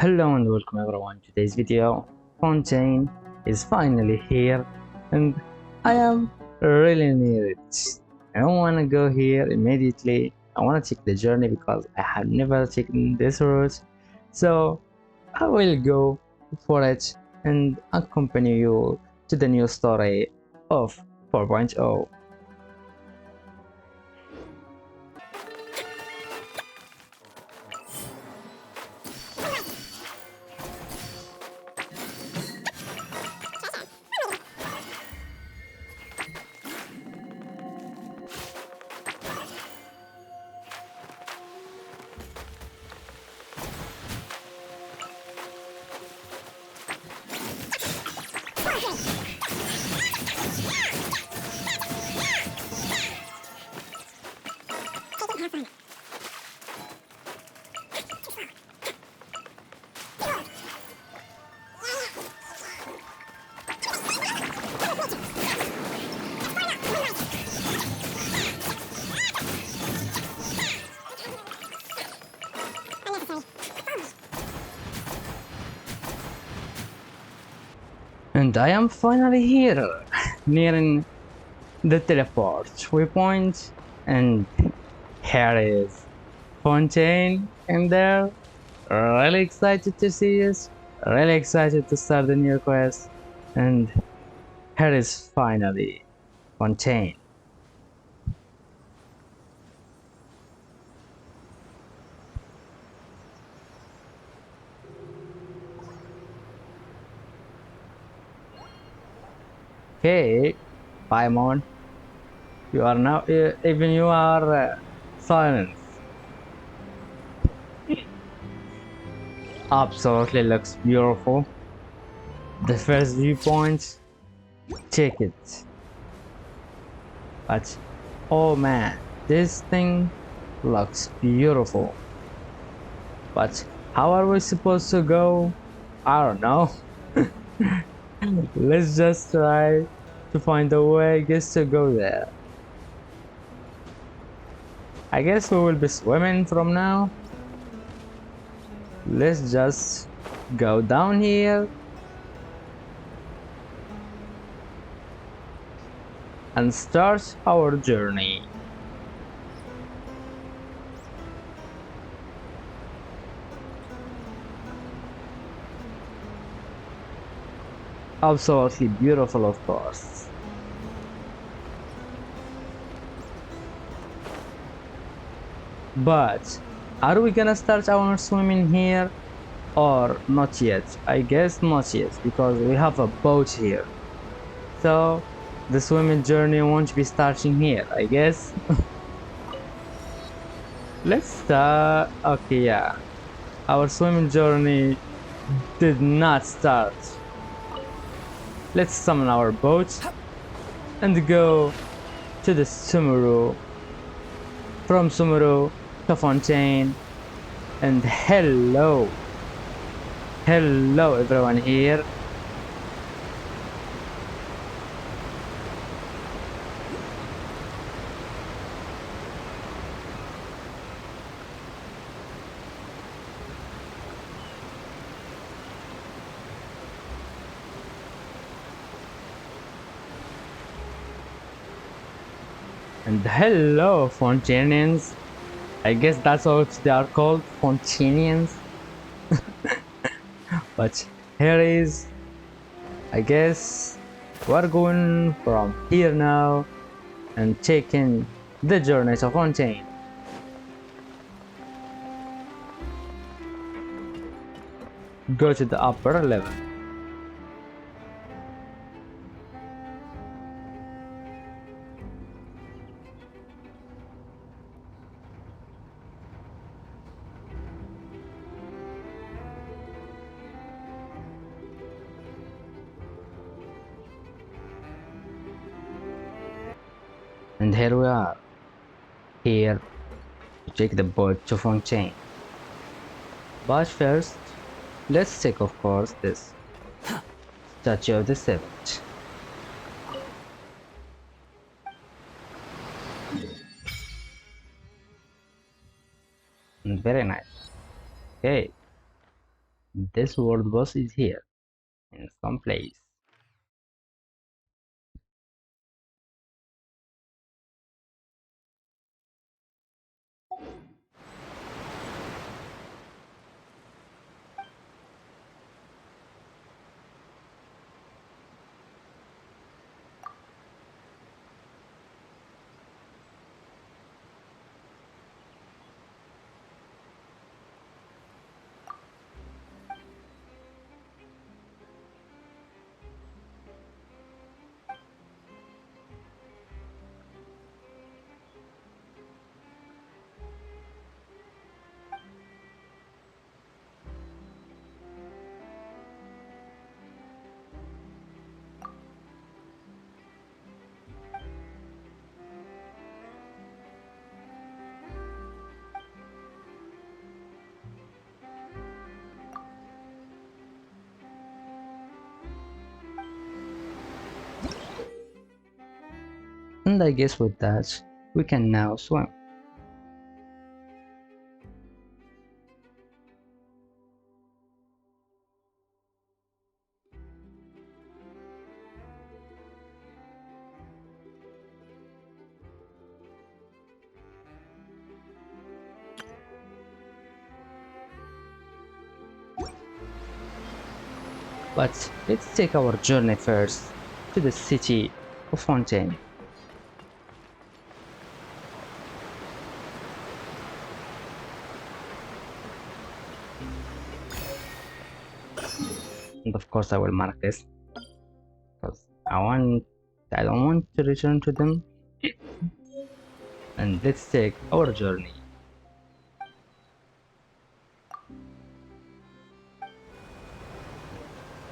Hello and welcome everyone to today's video. Fontaine is finally here and I am really near it. I don't want to go here immediately. I want to take the journey because I have never taken this route. So I will go for it and accompany you to the new story of 4.0. And I am finally here, nearing the teleport waypoint, and here is Fontaine in there. Really excited to see us, really excited to start the new quest, and here is finally Fontaine. Hey, Paimon, you are now, even you are silent. Absolutely looks beautiful. The first viewpoint, check it. But oh man, this thing looks beautiful. But how are we supposed to go? I don't know. Let's just try to find a way, I guess, to go there. I guess we will be swimming from now. Let's just go down here and start our journey. Absolutely beautiful, of course. But are we gonna start our swimming here or not yet? I guess not yet because we have a boat here. So the swimming journey won't be starting here, I guess. Let's start. Okay, yeah. Our swimming journey did not start. Let's summon our boat and go to the Sumuru. From Sumuru to Fontaine. And hello everyone here. And hello Fontainians. I guess that's what they are called, Fontainians. But here is, I guess, we're going from here now and taking the journey to Fontaine. Go to the upper level. And here we are, here to take the boat to Fontaine. But first, let's take, of course, this statue of the Seventh. Very nice. Okay, This world boss is here, in some place. And I guess with that, we can now swim. But let's take our journey first to the city of Fontaine. And of course I will mark this because I don't want to return to them. And let's take our journey.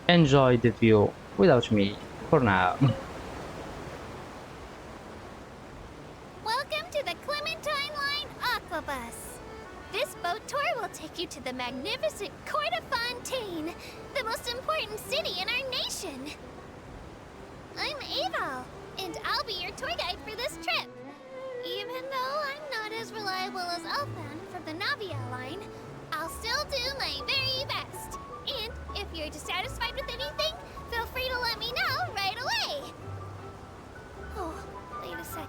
Enjoy the view without me for now. Welcome to the Clementine Line Aquabus. This boat tour will take you to the magnificent Court of Fontaine, the most important city in our nation. I'm Aval, and I'll be your tour guide for this trip. Even though I'm not as reliable as Elfan from the Navia line, I'll still do my very best. And if you're dissatisfied with anything, feel free to let me know right away. Oh, wait a sec.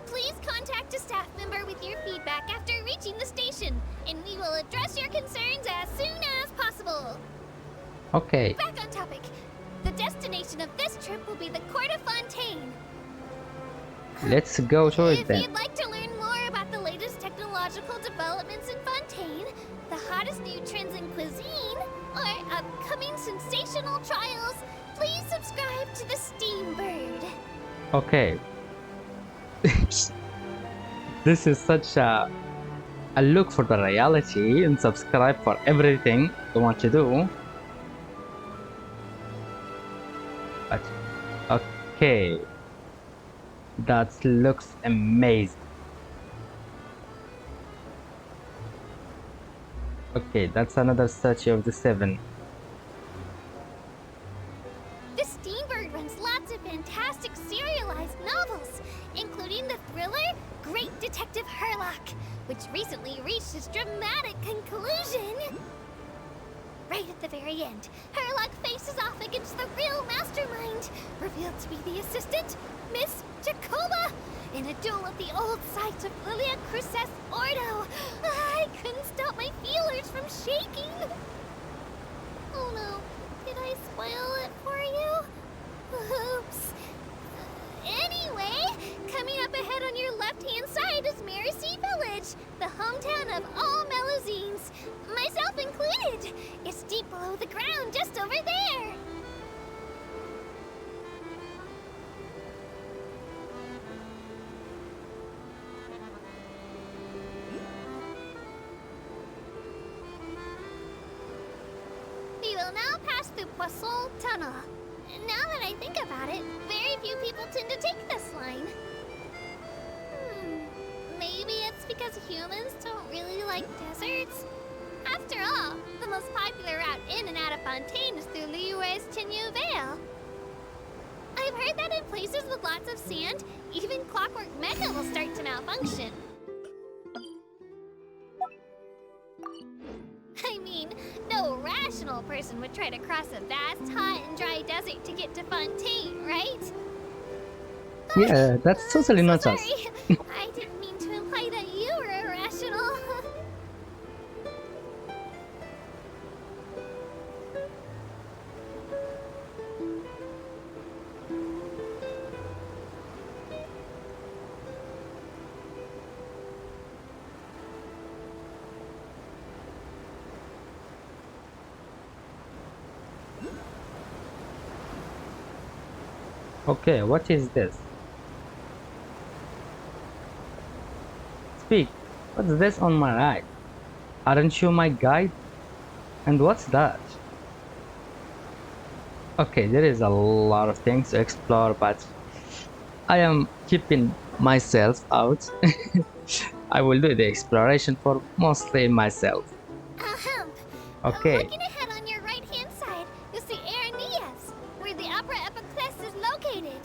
Please contact a staff member with your feedback after reaching the station, and we will address your concerns as soon as possible. Okay. Back on topic. The destination of this trip will be the Court of Fontaine. Let's go to it If then. you'd like to learn more about the latest technological developments in Fontaine, the hottest new trends in cuisine, or upcoming sensational trials, please subscribe to the Steambird. Okay. This is such a look for the reality and subscribe for everything you want to do. But okay. That looks amazing. Okay, that's another statue of the Seven. The Steambird runs lots of fantastic serialized novels, including the thriller Great Detective Herlock, which recently reached its dramatic conclusion. Right at the very end, Herlock faces off against the real mastermind, revealed to be the assistant, Miss Jacoba, in a duel at the old site of Lilia Cruces Ordo. I couldn't stop my feelers from shaking. Oh no, did I spoil it for you? Oops. Anyway, coming up ahead on your left-hand side is Mercy Village, the hometown of all Melusines, myself included. It's deep below the ground, just over there. We will now pass through Poisson Tunnel. Now that I think about it, very few people tend to take this line. Maybe it's because humans don't really like deserts? After all, the most popular route in and out of Fontaine is through Liyue's Tenue Vale. I've heard that in places with lots of sand, even Clockwork Mecha will start to malfunction. I mean, no rational person would try to cross a vast, hot, and dry desert to get to Fontaine, right? Yeah, that's totally I'm not so us. sorry. I didn't mean to imply that you were irrational. Okay, what is this? Speak. What's this on my right? Aren't you my guide? And what's that? Okay, there is a lot of things to explore, but I am keeping myself out. I will do the exploration for mostly myself. Ahem. Okay, Looking ahead on your right-hand side, you'll see Aranias, where the Opera Epiclese is located.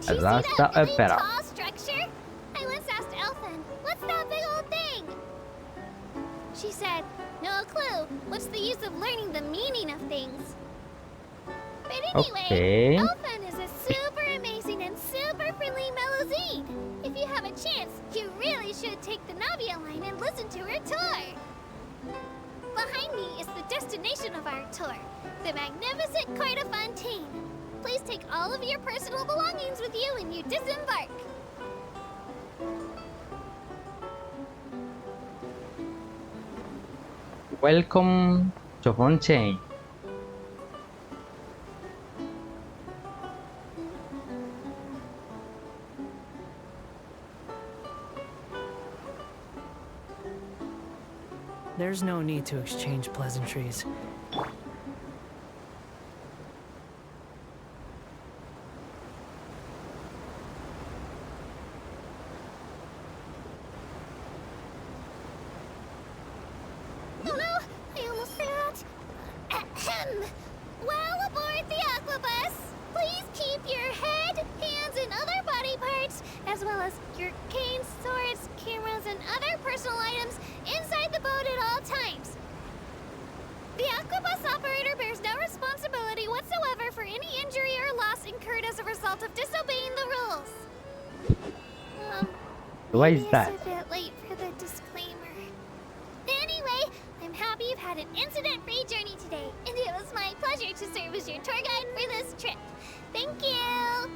Do you see that's that the really opera. tall structure? I once asked Elfin, what's that big old thing? She said, no clue. What's the use of learning the meaning of things? But anyway, Okay, Elfin is a super amazing and super friendly Melusine. If you have a chance, you really should take the Navia line and listen to her tour. Behind me is the destination of our tour, the magnificent Court of Fontaine. Please take all of your personal belongings with you when you disembark. welcome to Fontaine. There's no need to exchange pleasantries. Oh no, I almost forgot. Ahem. While aboard the Aquabus, please keep your head, hands, and other body parts, as well as your canes, swords, cameras, and other personal items inside the boat at all times. The Aquabus operator bears no responsibility whatsoever for any injury or loss incurred as a result of disobeying the rules. Why is Maybe that? it's a bit late for the disclaimer. Anyway, I'm happy you've had an incident-free journey today, and it was my pleasure to serve as your tour guide for this trip. Thank you!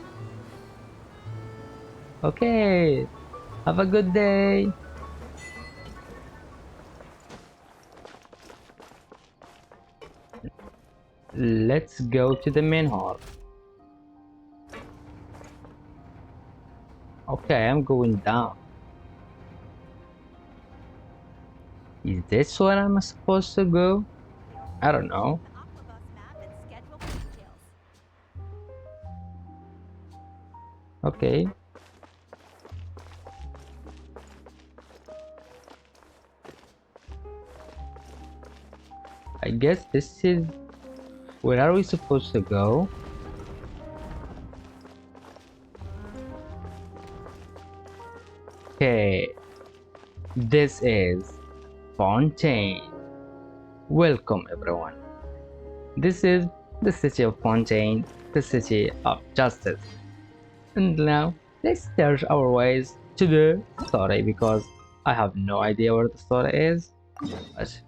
Okay, have a good day. Let's go to the main hall. Okay, I'm going down. Is this where I'm supposed to go? I don't know. Okay. I guess this is... Where are we supposed to go? Okay. This is Fontaine. Welcome everyone. This is the city of Fontaine, the city of justice. And now let's start our ways to the story because I have no idea where the story is. But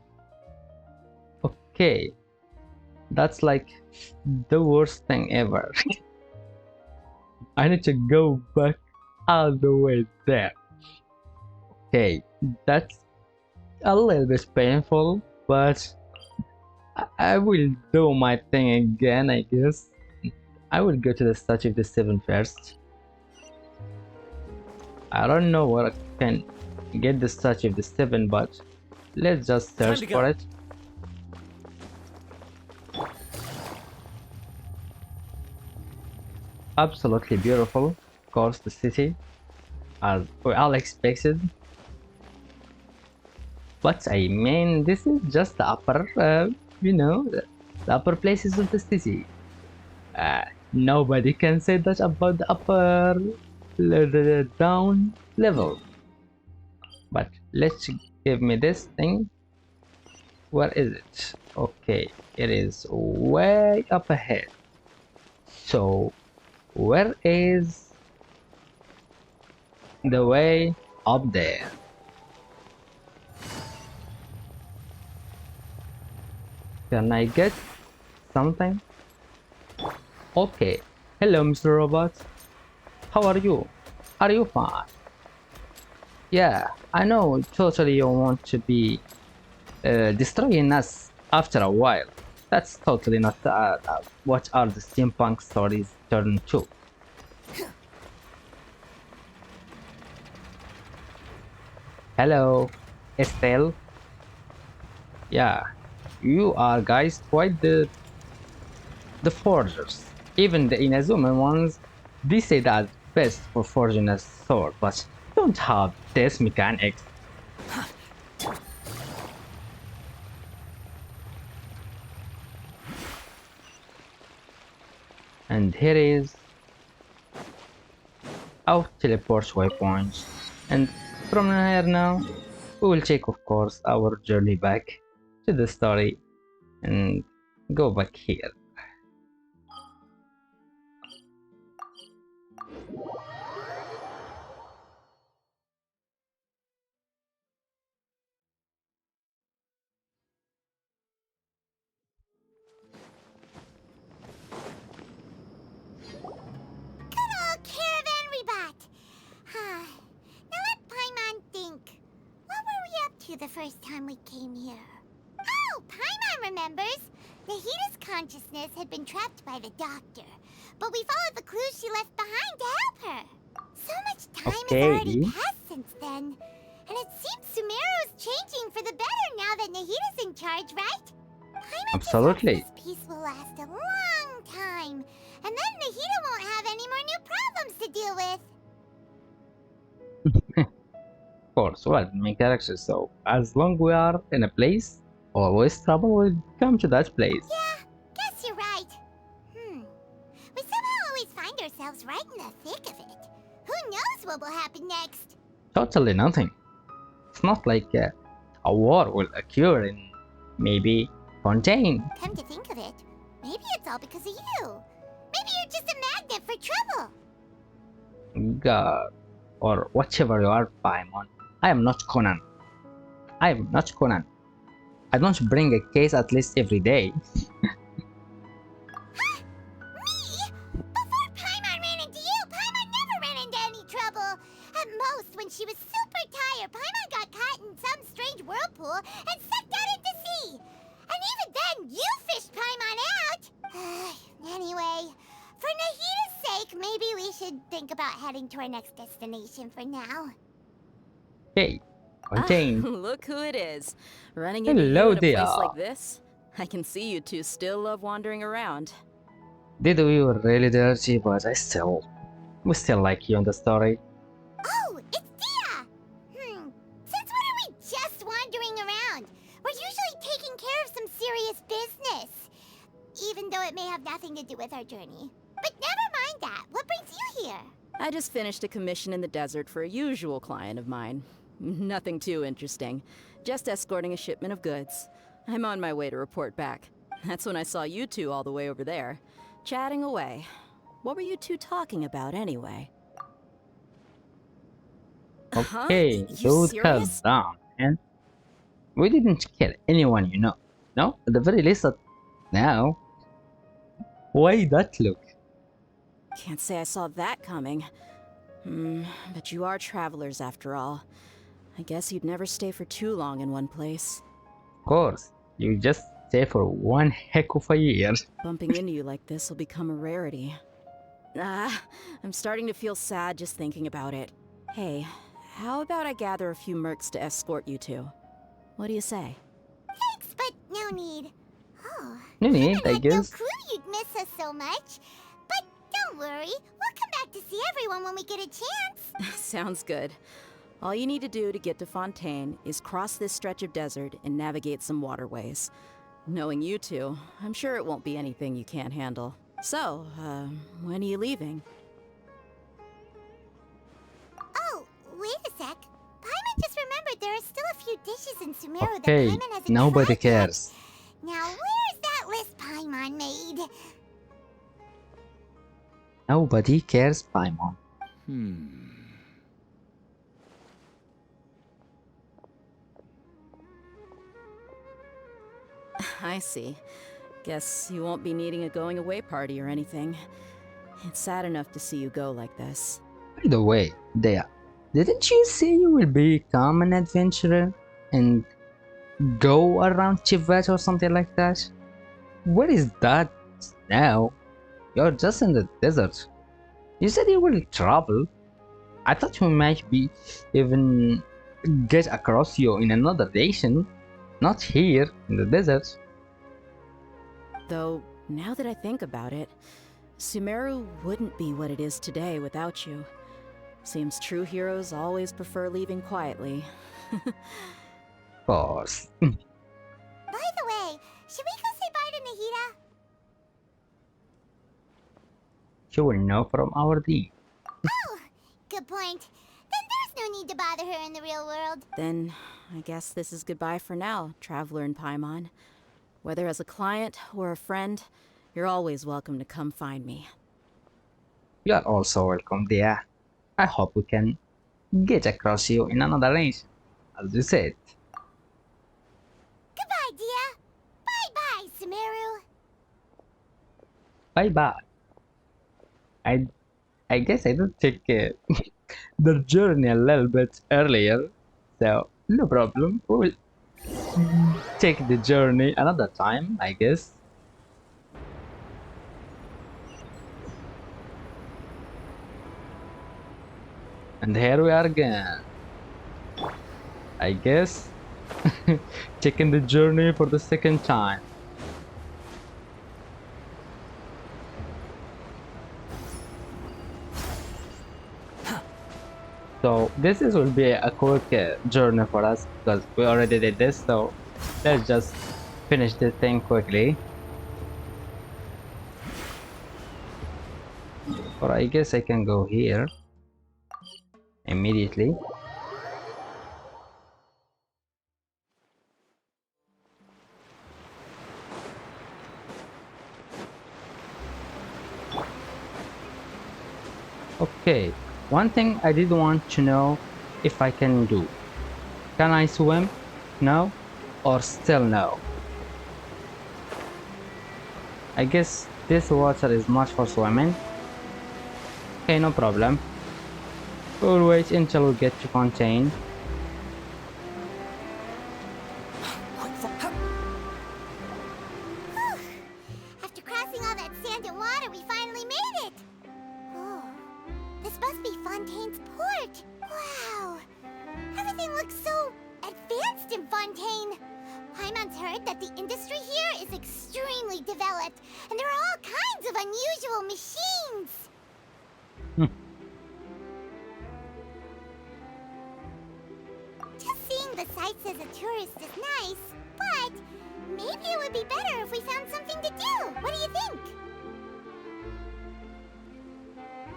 okay, that's like the worst thing ever. I need to go back all the way there. Okay, that's a little bit painful, but I will do my thing again, I guess. I will go to the statue of the Seven first. I don't know where I can get the statue of the Seven, but let's just search for it. Absolutely beautiful, of course, the city, as we all expected. But I mean, this is just the upper, the upper places of the city. Nobody can say that about the upper, the down level. But let's give me this thing. Where is it? Okay, it is way up ahead. So, where is the way up there? Can I get something? Okay. Hello, Mr. Robot. How are you? Are you fine? Yeah, I know totally you want to be destroying us after a while. That's totally not what are the steampunk stories turn to. Hello, Estelle. Yeah, you are guys quite the forgers. Even the Inazuma ones, they say that best for forging a sword, but don't have this mechanics. And here is our teleport waypoints. And from here now, we will take of course our journey back to the story and go back here. Good old caravan rebot. Now let Paimon think. What were we up to the first time we came here? Oh, Paimon remembers. Nahita's consciousness had been trapped by the doctor, but we followed the clues she left behind to help her. So much time has already Okay, passed since then, and it seems Sumeru's changing for the better now that Nahita's in charge, right? Paimon just hopes absolutely. this peace will last a long time, and then Nahita won't have any more new problems to deal with. Of course, well, main characters, so as long we are in a place, always trouble will come to that place. Yeah, guess you're right. We somehow always find ourselves right in the thick of it. Who knows what will happen next? Totally nothing. It's not like a war will occur in maybe Fontaine. Come to think of it, maybe it's all because of you. Maybe you're just a magnet for trouble. God, or whatever you are, Paimon. I am not Conan. I am not Conan. I don't bring a case at least every day. Huh? Me? Before Paimon ran into you, Paimon never ran into any trouble. At most, when she was super tired, Paimon got caught in some strange whirlpool and sucked out into sea. And even then, you fished Paimon out. Anyway, for Nahita's sake, maybe we should think about heading to our next destination for now. Okay, Fontaine. Look who it is. Running into Hello you at a there. place like this. I can see you two still love wandering around. Did we were really dirty, but we still like you in the story. Oh, it's Dia! Since when are we just wandering around? We're usually taking care of some serious business. Even though it may have nothing to do with our journey. But never mind that. What brings you here? I just finished a commission in the desert for a usual client of mine. Nothing too interesting. Just escorting a shipment of goods. I'm on my way to report back. That's when I saw you two all the way over there, chatting away. What were you two talking about anyway? Okay, You dude, calm serious? down, man. We didn't kill anyone, you know. No, at the very least, now. Why that look? Can't say I saw that coming. But you are travelers after all. I guess you'd never stay for too long in one place. Of course, you just stay for one heck of a year. Bumping into you like this will become a rarity. I'm starting to feel sad just thinking about it. Hey, how about I gather a few mercs to escort you two? What do you say? Thanks, but no need. Oh, No need, I I had no guess. clue you'd miss us so much. But don't worry, we'll come back to see everyone when we get a chance. Sounds good. All you need to do to get to Fontaine is cross this stretch of desert and navigate some waterways. Knowing you two, I'm sure it won't be anything you can't handle. So, when are you leaving? Oh, wait a sec. Paimon just remembered there are still a few dishes in Sumeru that Okay, Paimon hasn't nobody tried yet. cares. Now, where's that list Paimon made? Nobody cares, Paimon. I see. Guess you won't be needing a going away party or anything. It's sad enough to see you go like this. By the way, Dea, didn't you say you will become an adventurer and go around Chivat or something like that? What is that now? You're just in the desert. You said you will travel. I thought you might be even get across you in another nation, not here in the desert. Though, now that I think about it, Sumeru wouldn't be what it is today without you. Seems true heroes always prefer leaving quietly. Of course. By the way, should we go say bye to Nahida? You will know from our deed. Oh, good point. Then there's no need to bother her in the real world. Then, I guess this is goodbye for now, Traveler and Paimon. Whether as a client or a friend, you're always welcome to come find me. You are also welcome, dear. I hope we can get across you in another nation, as you said. Goodbye, Dia. Bye-bye, Sumeru. Bye bye. I guess I did take the journey a little bit earlier, so no problem. We will take the journey another time, I guess. And here we are again. I guess taking the journey for the second time. So this will be a quick journey for us because we already did this, so let's just finish this thing quickly. Or I guess I can go here immediately. Okay, one thing I did want to know if I can do. Can I swim? No? Or still no? I guess this water is not for swimming. Okay, no problem. We'll wait until we get to Fontaine. After crossing all that sand and water, we finally made it! Oh, this must be Fontaine's port! Wow! Everything looks so advanced in Fontaine! Paimon's heard that the industry here is extremely developed, and there are all kinds of unusual machines! Just seeing the sights as a tourist is nice, but maybe it would be better if we found something to do. What do you think?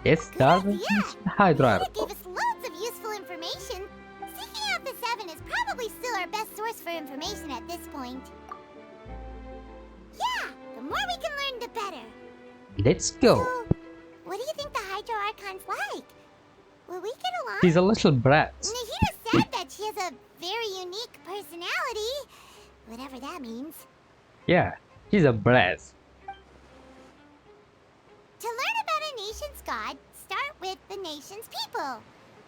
Yes, Good darling. idea. Hi, driver. It gave us loads of useful information. Seeking out the Seven is probably still our best source for information at this point. Yeah, the more we can learn, the better. Let's go. So, what do you think the Hydro Archon's like? Will we get along? She's a little brat. Nahida said that she has a very unique personality. Whatever that means. Yeah, she's a brat. To learn about a nation's god, start with the nation's people.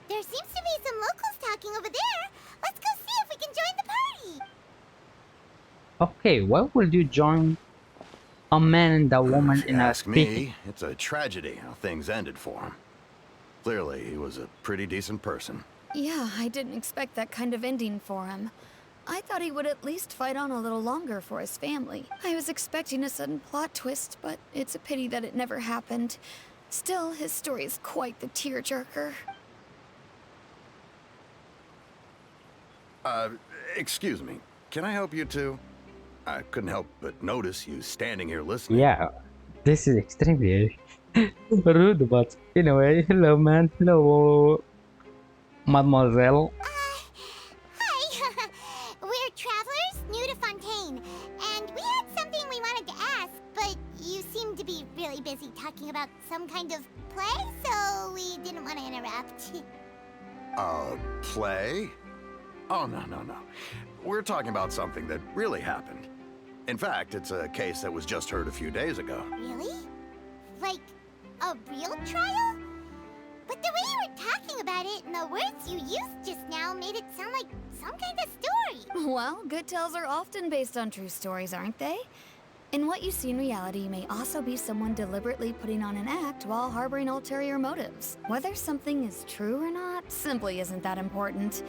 There seems to be some locals talking over there. Let's go see if we can join the party. Okay, why would you join a man and a woman in a Ask speaking? me, it's a tragedy how things ended for him. Clearly, he was a pretty decent person. Yeah, I didn't expect that kind of ending for him. I thought he would at least fight on a little longer for his family. I was expecting a sudden plot twist, but it's a pity that it never happened. Still, his story is quite the tearjerker. Excuse me. Can I help you two? I couldn't help but notice you standing here listening. Yeah, this is extremely rude, but anyway, hello man, hello mademoiselle. Hi, really busy talking about some kind of play, so we didn't want to interrupt. Play? Oh, no. We're talking about something that really happened. In fact, it's a case that was just heard a few days ago. Really? Like, a real trial? But the way you were talking about it and the words you used just now made it sound like some kind of story. Well, good tales are often based on true stories, aren't they? And what you see in reality may also be someone deliberately putting on an act while harboring ulterior motives. Whether something is true or not simply isn't that important.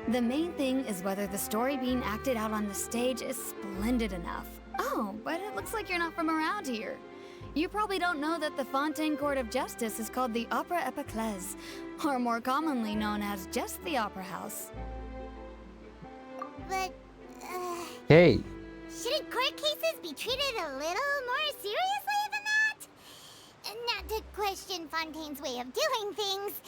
The main thing is whether the story being acted out on the stage is splendid enough. Oh, but it looks like you're not from around here. You probably don't know that the Fontaine Court of Justice is called the Opera Epiclese, or more commonly known as just the Opera House. But, Okay, shouldn't court cases be treated a little more seriously than that? Not to question Fontaine's way of doing things.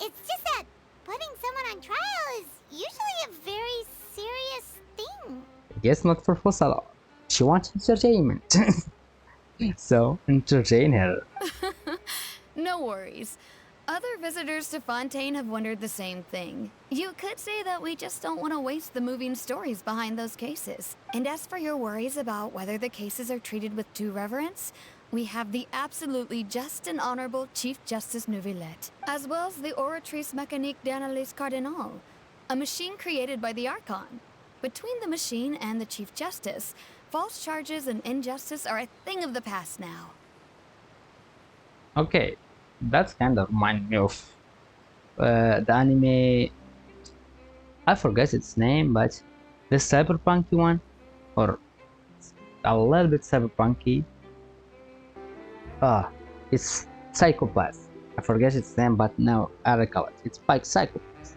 It's just that putting someone on trial is usually a very serious thing. I guess not for Fosala. She wants entertainment. So, entertain her. No worries. Other visitors to Fontaine have wondered the same thing. You could say that we just don't want to waste the moving stories behind those cases. And as for your worries about whether the cases are treated with due reverence, we have the absolutely just and honorable Chief Justice Neuvillette, as well as the Oratrice Mécanique d'Analyse Cardinal, a machine created by the Archon. Between the machine and the Chief Justice, false charges and injustice are a thing of the past now. Okay, that's kind of remind me of the anime. I forget its name, but the cyberpunky one, or a little bit cyberpunky. It's Psychopath. I forget its name, but now I recall it. It's like Psychopath.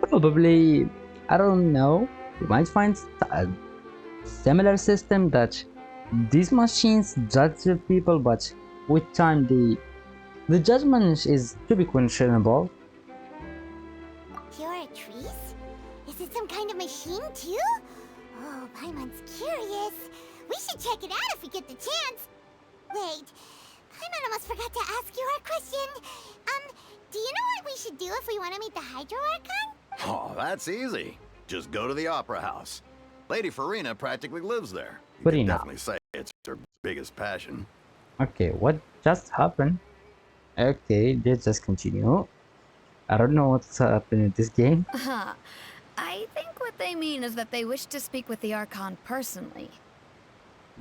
Probably, I don't know. You might find a similar system that these machines judge the people, but with time the judgment is to be questionable. Oratrice? Is it some kind of machine too? Oh, Paimon's curious. We should check it out if we get the chance. Wait, Paimon almost forgot to ask you our question. Do you know what we should do if we want to meet the Hydro Archon? Oh, that's easy. Just go to the Opera House. Lady Farina practically lives there. You can Farina. definitely say it's her biggest passion. Okay, what just happened? Okay, let's just continue. I don't know what's happening in this game. I think what they mean is that they wish to speak with the Archon personally.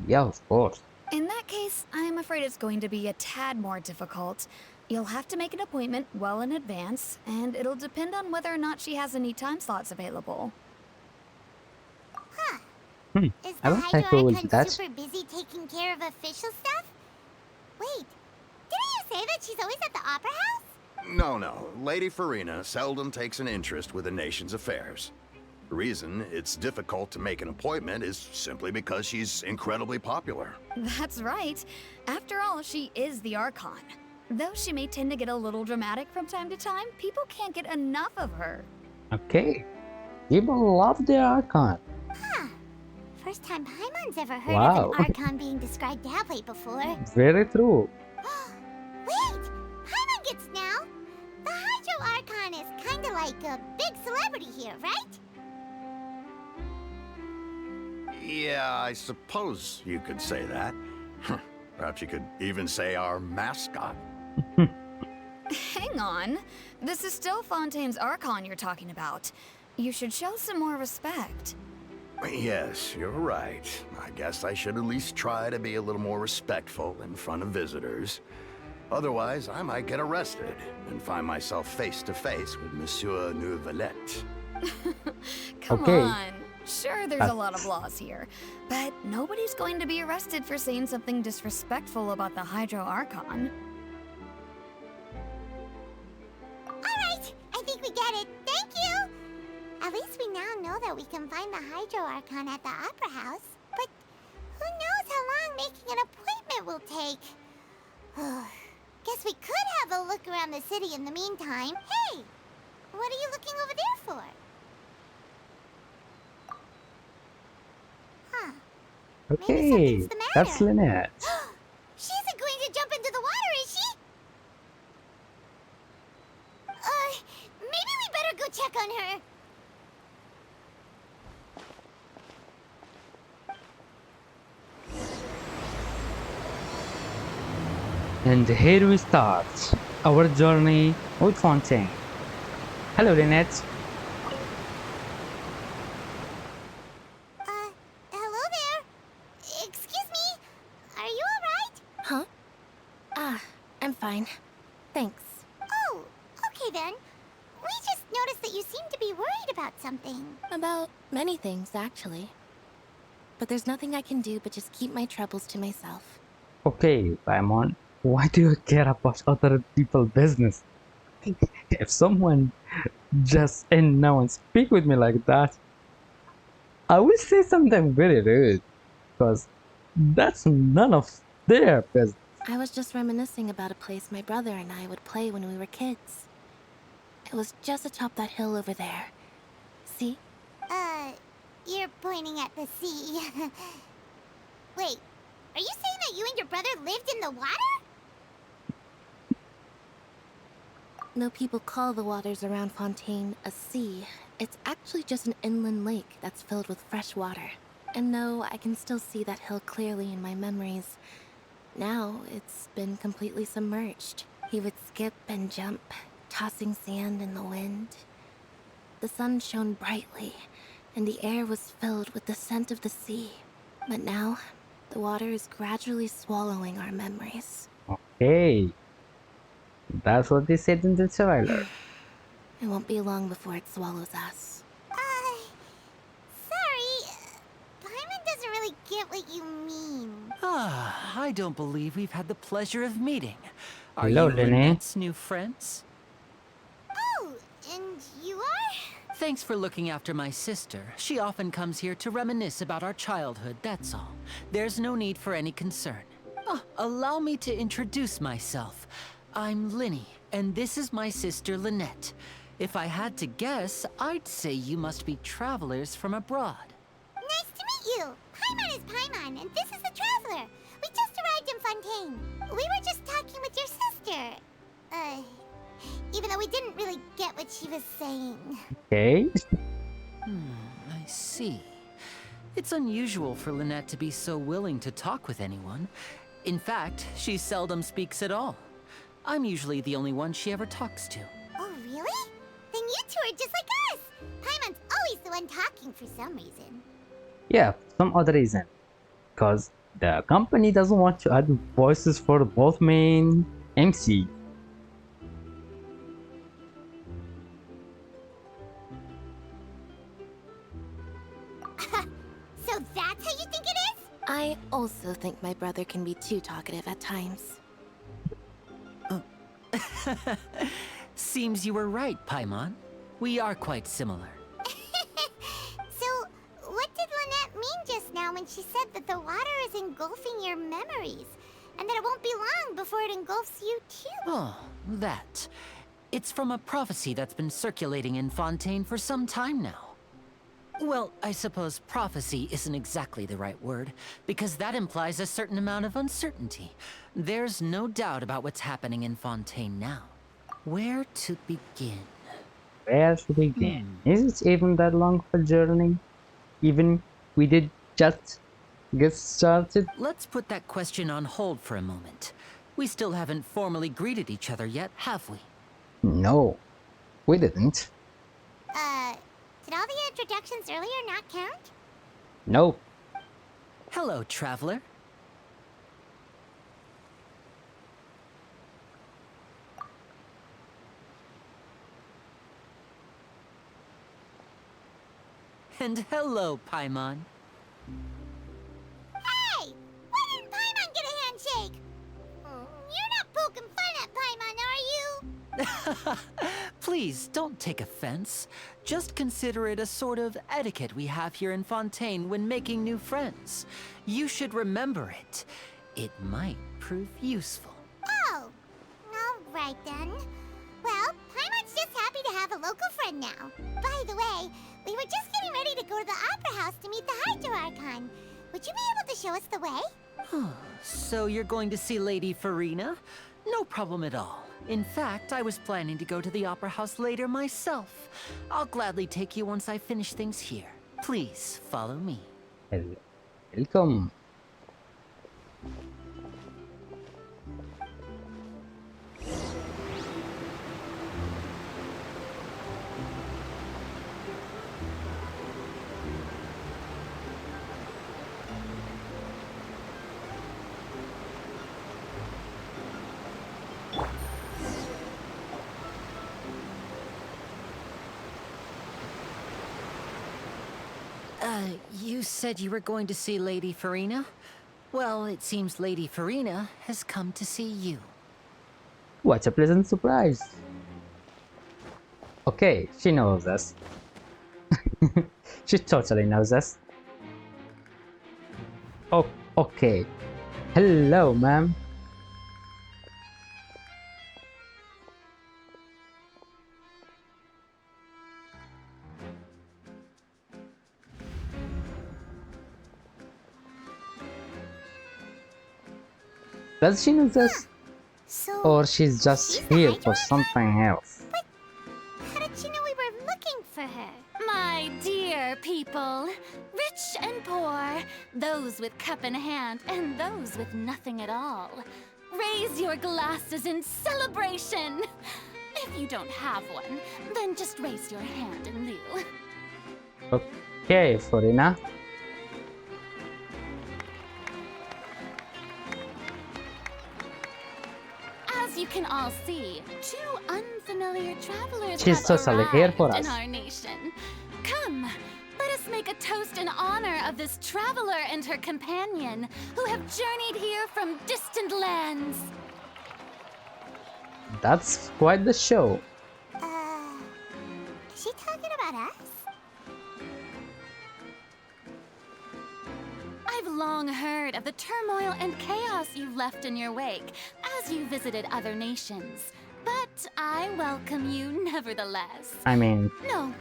Yeah, of course. In that case, I'm afraid it's going to be a tad more difficult. You'll have to make an appointment well in advance, and it'll depend on whether or not she has any time slots available. Huh. Hmm, Is I the don't think we Hydro will do Archon that. super busy taking care of official stuff? Wait, didn't you say that she's always at the Opera House? No. Lady Farina seldom takes an interest with the nation's affairs. The reason it's difficult to make an appointment is simply because she's incredibly popular. That's right. After all, she is the Archon. Though she may tend to get a little dramatic from time to time, people can't get enough of her. Okay. People love the Archon. Huh. First time Paimon's ever heard Wow. of an Archon being described that way before. Very true. Wait! Paimon gets now! The Hydro Archon is kinda like a big celebrity here, right? Yeah, I suppose you could say that. Perhaps you could even say our mascot. Hang on. This is still Fontaine's Archon you're talking about. You should show some more respect. Yes, you're right. I guess I should at least try to be a little more respectful in front of visitors. Otherwise, I might get arrested and find myself face to face with Monsieur Neuvillette. Come Okay. on. Sure, there's a lot of laws here, but nobody's going to be arrested for saying something disrespectful about the Hydro Archon. Alright, I think we get it. Thank you! At least we now know that we can find the Hydro Archon at the Opera House. But who knows how long making an appointment will take? Guess we could have a look around the city in the meantime. Hey! What are you looking over there for? Huh. Okay, something's the that's matter. Lynette. She's agreed And here we start our journey with Fontaine. Hello, Lynette. Hello there. Excuse me. Are you alright? Huh? I'm fine. Thanks. Oh, okay then. We just noticed that you seem to be worried about something. About many things, actually. But there's nothing I can do but just keep my troubles to myself. Okay, Paimon, why do you care about other people's business? If someone just in now and speak with me like that, I will say something very rude, because that's none of their business. I was just reminiscing about a place my brother and I would play when we were kids. It was just atop that hill over there. See? You're pointing at the sea. Wait, are you saying that you and your brother lived in the water? Though people call the waters around Fontaine a sea, it's actually just an inland lake that's filled with fresh water. And though I can still see that hill clearly in my memories, now it's been completely submerged. He would skip and jump, tossing sand in the wind. The sun shone brightly, and the air was filled with the scent of the sea. But now, the water is gradually swallowing our memories. Okay, that's what they said in the trailer. It won't be long before it swallows us. Sorry. Paimon doesn't really get what you mean. I don't believe we've had the pleasure of meeting. Are Hello, you Lynette. Lynette's new friends? Oh, and you are? Thanks for looking after my sister. She often comes here to reminisce about our childhood, that's all. There's no need for any concern. Allow me to introduce myself. I'm Linny, and this is my sister Lynette. If I had to guess, I'd say you must be travelers from abroad. Nice to meet you. Paimon is Paimon, and this is the Traveler. We just arrived in Fontaine. We were just talking with your sister. Even though we didn't really get what she was saying. Okay, I see. It's unusual for Lynette to be so willing to talk with anyone. In fact, she seldom speaks at all. I'm usually the only one she ever talks to. Oh, really? Then you two are just like us. Paimon's always the one talking for some reason. yeah, for some other reason. Because the company doesn't want to add voices for both main MC. So that's how you think it is? I also think my brother can be too talkative at times. Seems you were right, Paimon. We are quite similar. So, what did Lynette mean just now when she said that the water is engulfing your memories? And that it won't be long before it engulfs you too? Oh, that. It's from a prophecy that's been circulating in Fontaine for some time now. Well, I suppose prophecy isn't exactly the right word, because that implies a certain amount of uncertainty. There's no doubt about what's happening in Fontaine now. Where to begin? Where should we begin? Is it even that long of a journey? Even we did just get started? Let's put that question on hold for a moment. We still haven't formally greeted each other yet, have we? No, we didn't. Did all the introductions earlier not count? Nope. Hello, traveler. And hello, Paimon. Hey! Why didn't Paimon get a handshake? You're not poking fun at Paimon, are you? Please, don't take offense. Just consider it a sort of etiquette we have here in Fontaine when making new friends. You should remember it. It might prove useful. Oh, alright then. Well, Paimon's just happy to have a local friend now. By the way, we were just getting ready to go to the Opera House to meet the Hydro Archon. Would you be able to show us the way? So you're going to see Lady Farina? No problem at all. In fact, I was planning to go to the Opera House later myself. I'll gladly take you once I finish things here. Please, follow me. Welcome. You said you were going to see Lady Farina? Well, it seems Lady Farina has come to see you. What a pleasant surprise. Okay, she knows us. She totally knows us. Oh, okay. Hello, ma'am. Does she know this? So, Or she's just she's the here Hydro for Icon? something else? How did she know we were looking for her? My dear people, rich and poor, those with cup in hand and those with nothing at all, raise your glasses in celebration. If you don't have one, then just raise your hand in lieu. Okay, Farina. As you can all see, two unfamiliar travelers She's have totally here arrived for in us. our nation. Come, let us make a toast in honor of this traveler and her companion who have journeyed here from distant lands. That's quite the show. Is she talking about us? I've long heard of the turmoil and chaos you left in your wake as you visited other nations. But I welcome you nevertheless. I mean, No,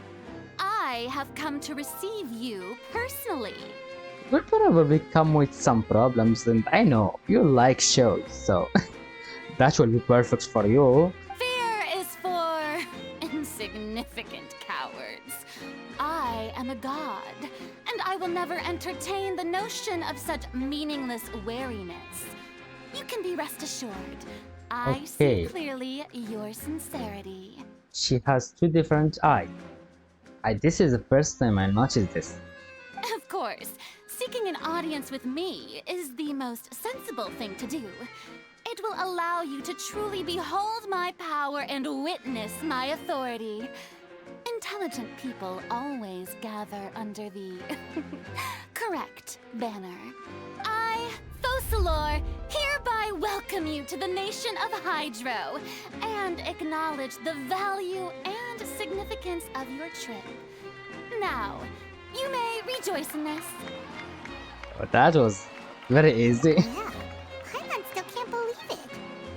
I have come to receive you personally. we'll probably come with some problems, and I know you like shows, so that will be perfect for you. Fear is for insignificant cowards. I am a god, and I will never entertain the notion of such meaningless wariness. You can be rest assured. I see Okay. clearly your sincerity. She has two different eyes. This is the first time I noticed this. Of course, seeking an audience with me is the most sensible thing to do. It will allow you to truly behold my power and witness my authority. Intelligent people always gather under the correct banner. I, Focalor, hereby welcome you to the nation of Hydro and acknowledge the value and significance of your trip. Now, you may rejoice in this. But that was very easy. Yeah, Paimon still can't believe it.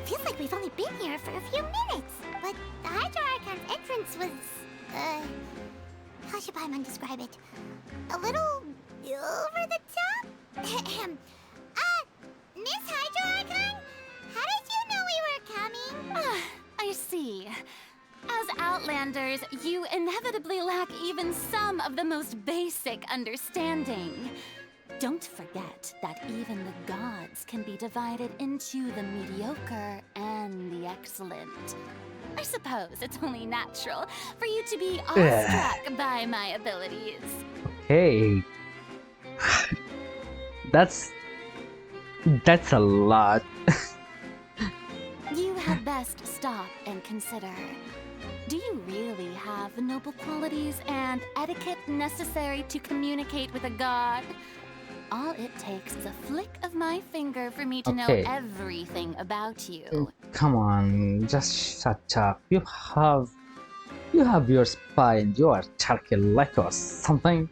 Feels like we've only been here for a few minutes. But the Hydro Archon's entrance was, how should Paimon describe it? A little over the top? Miss Hydro Archon? How did you know we were coming? I see. As Outlanders, you inevitably lack even some of the most basic understanding. Don't forget that even the gods can be divided into the mediocre and the excellent. I suppose it's only natural for you to be awestruck by my abilities. Hey. That's a lot. You had best stop and consider. Do you really have the noble qualities and etiquette necessary to communicate with a god? All it takes is a flick of my finger for me to know Okay. everything about you. Come on, just shut up. You have your spy and you are turkey like or something.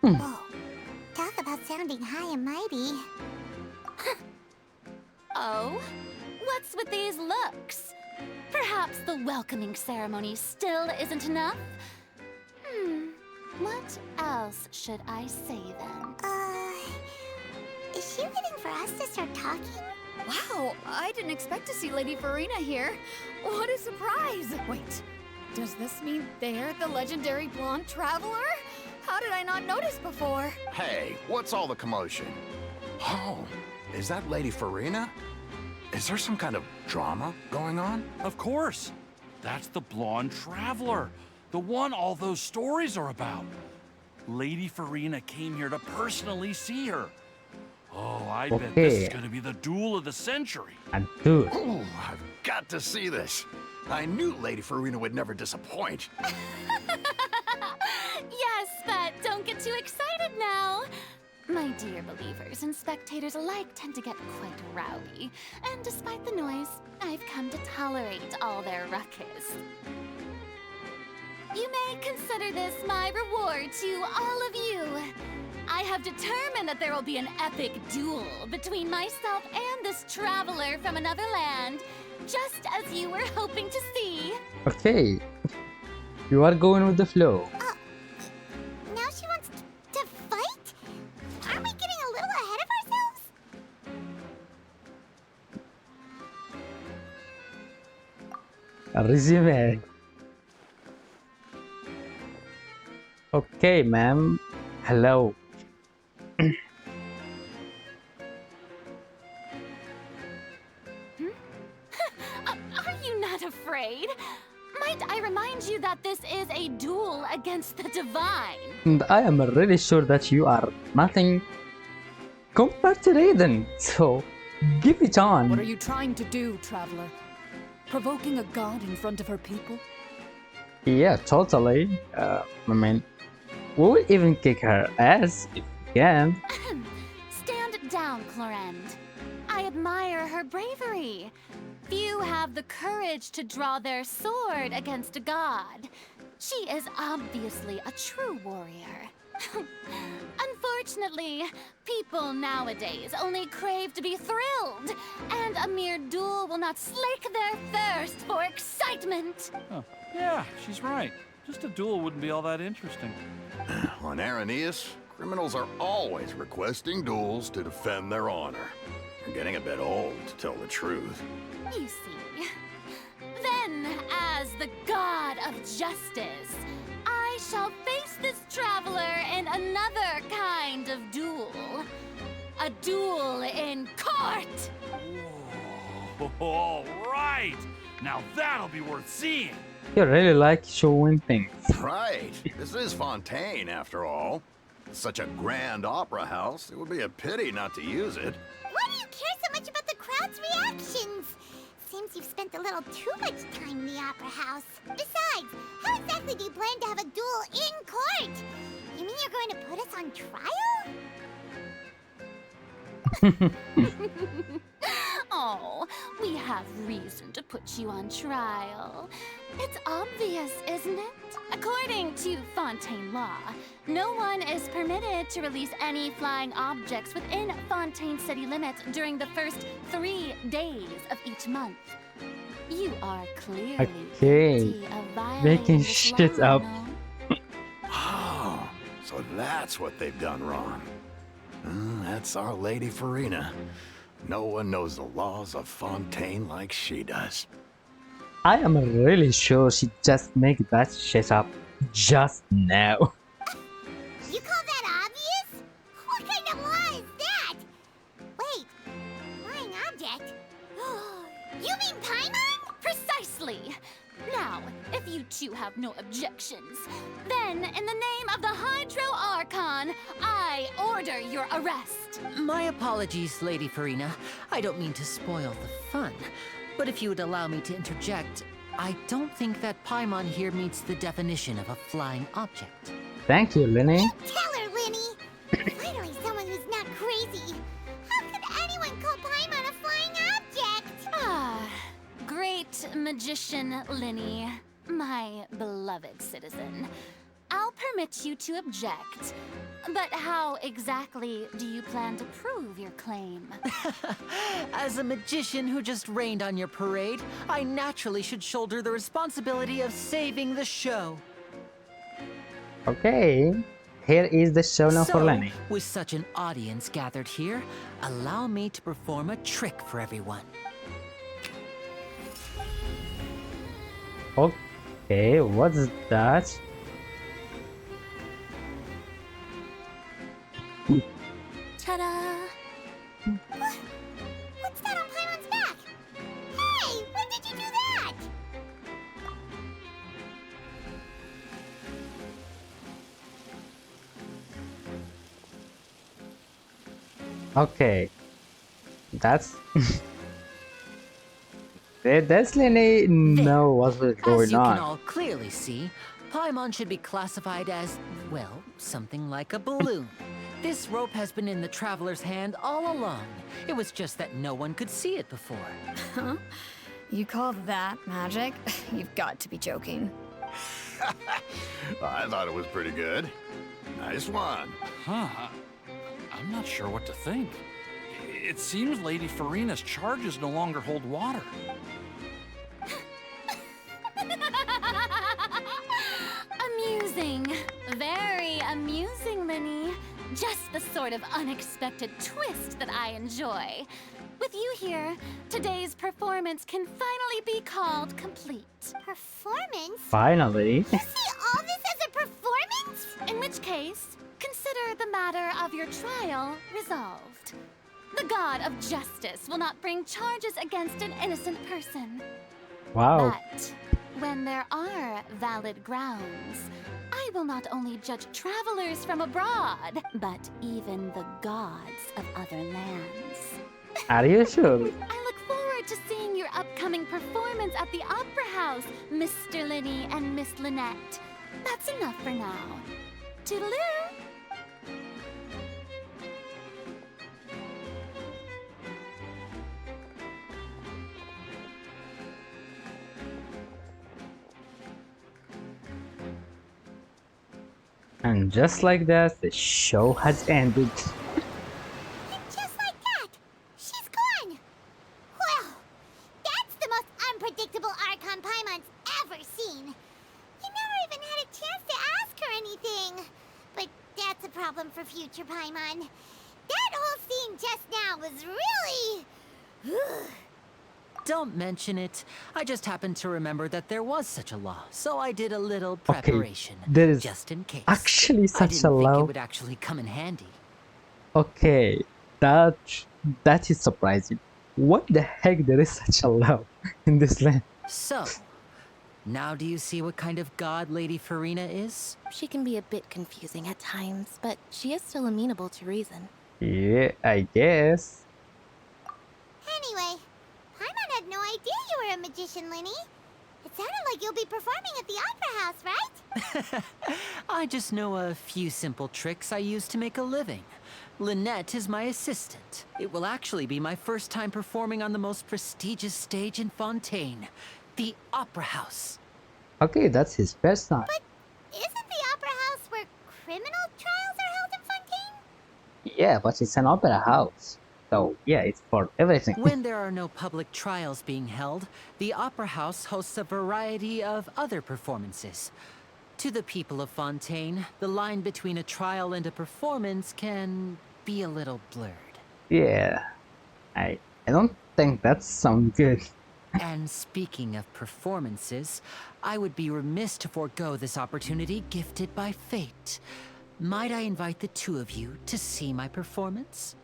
Whoa, talk about sounding high and mighty. Oh, what's with these looks? Perhaps the welcoming ceremony still isn't enough? What else should I say then? Is she waiting for us to start talking? Wow, I didn't expect to see Lady Farina here. What a surprise! Wait, does this mean they're the legendary blonde traveler? How did I not notice before? Hey, what's all the commotion? Oh, is that Lady Farina? Is there some kind of drama going on? Of course. That's the blonde traveler. The one all those stories are about. Lady Farina came here to personally see her. Oh, I bet this is Okay. gonna be the duel of the century. And dude, Ooh, I've got to see this. I knew Lady Farina would never disappoint. Yes, but don't get too excited now. My dear believers and spectators alike tend to get quite rowdy, and despite the noise, I've come to tolerate all their ruckus. You may consider this my reward to all of you. I have determined that there will be an epic duel between myself and this traveler from another land, just as you were hoping to see. Okay, you are going with the flow. Now she wants to fight? Aren't we getting a little ahead of ourselves? A resume. Okay, ma'am. Hello. Are you not afraid? Might I remind you that this is a duel against the divine? And I am really sure that you are nothing compared to Raiden. So, give it on. What are you trying to do, traveler? Provoking a god in front of her people? Yeah, totally. I mean, we will even kick her ass if we can. Stand down, Clorend. I admire her bravery. Few have the courage to draw their sword against a god. She is obviously a true warrior. Unfortunately, people nowadays only crave to be thrilled, and a mere duel will not slake their thirst for excitement. Oh, yeah, she's right. Just a duel wouldn't be all that interesting. On Araneus, criminals are always requesting duels to defend their honor. You're getting a bit old, to tell the truth. You see. Then, as the god of justice, I shall face this traveler in another kind of duel. A duel in court! Whoa, all right! Now that'll be worth seeing! You really like showing things. Right. This is Fontaine, after all. Such a grand opera house, it would be a pity not to use it. Why do you care so much about the crowd's reactions? Seems you've spent a little too much time in the opera house. Besides, how exactly do you plan to have a duel in court? You mean you're going to put us on trial? Oh, we have reason to put you on trial. It's obvious, isn't it? According to Fontaine law, no one is permitted to release any flying objects within Fontaine city limits during the first 3 days of each month. You are clearly guilty of violating Making this shit law, up. no? Oh, so that's what they've done wrong. That's Our Lady Farina. No one knows the laws of Fontaine like she does. I am really sure she just made that shit up just now. You call that obvious? What kind of law is that? Wait, flying object? You mean Paimon? Precisely. Now, if you two have no objections, then in the name of the Hydro Archon, I order your arrest. My apologies, Lady Farina. I don't mean to spoil the fun. But if you would allow me to interject, I don't think that Paimon here meets the definition of a flying object. Thank you, Lenny. Tell her, Linny. Finally, someone who's not crazy. How could anyone call Paimon a flying object? Great magician Linny, my beloved citizen. I'll permit you to object. But how exactly do you plan to prove your claim? As a magician who just rained on your parade, I naturally should shoulder the responsibility of saving the show. Okay, here is the show now for Lenny. With such an audience gathered here, allow me to perform a trick for everyone. Okay, what's that? Ta-da! What's that on Paimon's back? Hey, when did you do that? Okay, that's does Lenny know what was As going you can on? all clearly see, Paimon should be classified as Well, something like a balloon. This rope has been in the traveler's hand all along. It was just that no one could see it before. Huh? You call that magic? You've got to be joking. I thought it was pretty good. Nice one. Huh. I'm not sure what to think. It seems Lady Farina's charges no longer hold water. Amusing. Very amusing, Linny. Just the sort of unexpected twist that I enjoy. With you here, today's performance can finally be called complete. Performance? Finally. You see all this as a performance? In which case, consider the matter of your trial resolved. The god of justice will not bring charges against an innocent person. Wow. But when there are valid grounds, I will not only judge travelers from abroad, but even the gods of other lands. Are you sure? I look forward to seeing your upcoming performance at the Opera House, Mr. Linny and Miss Lynette. That's enough for now. Toodaloo! And just like that, the show has ended. Just like that, she's gone. Well, that's the most unpredictable Archon Paimon's ever seen. You never even had a chance to ask her anything. But that's a problem for future Paimon. That whole scene just now was really... Don't mention it. I just happened to remember that there was such a law, so I did a little Okay, preparation, there is just in case. actually I such didn't a think law. it would actually come in handy. Okay, that is surprising. What the heck, there is such a law in this land? So, now do you see what kind of god Lady Farina is? She can be a bit confusing at times, but she is still amenable to reason. Yeah, I guess. Anyway, Paimon had no idea you were a magician, Linny. It sounded like you'll be performing at the Opera House, right? I just know a few simple tricks I use to make a living. Lynette is my assistant. It will actually be my first time performing on the most prestigious stage in Fontaine, the Opera House. Okay, that's his first time. But isn't the Opera House where criminal trials are held in Fontaine? Yeah, but it's an opera house. So, yeah, it's for everything. When there are no public trials being held, the Opera House hosts a variety of other performances. To the people of Fontaine, the line between a trial and a performance can be a little blurred. Yeah, I don't think that sounds good. And speaking of performances, I would be remiss to forego this opportunity gifted by fate. Might I invite the two of you to see my performance?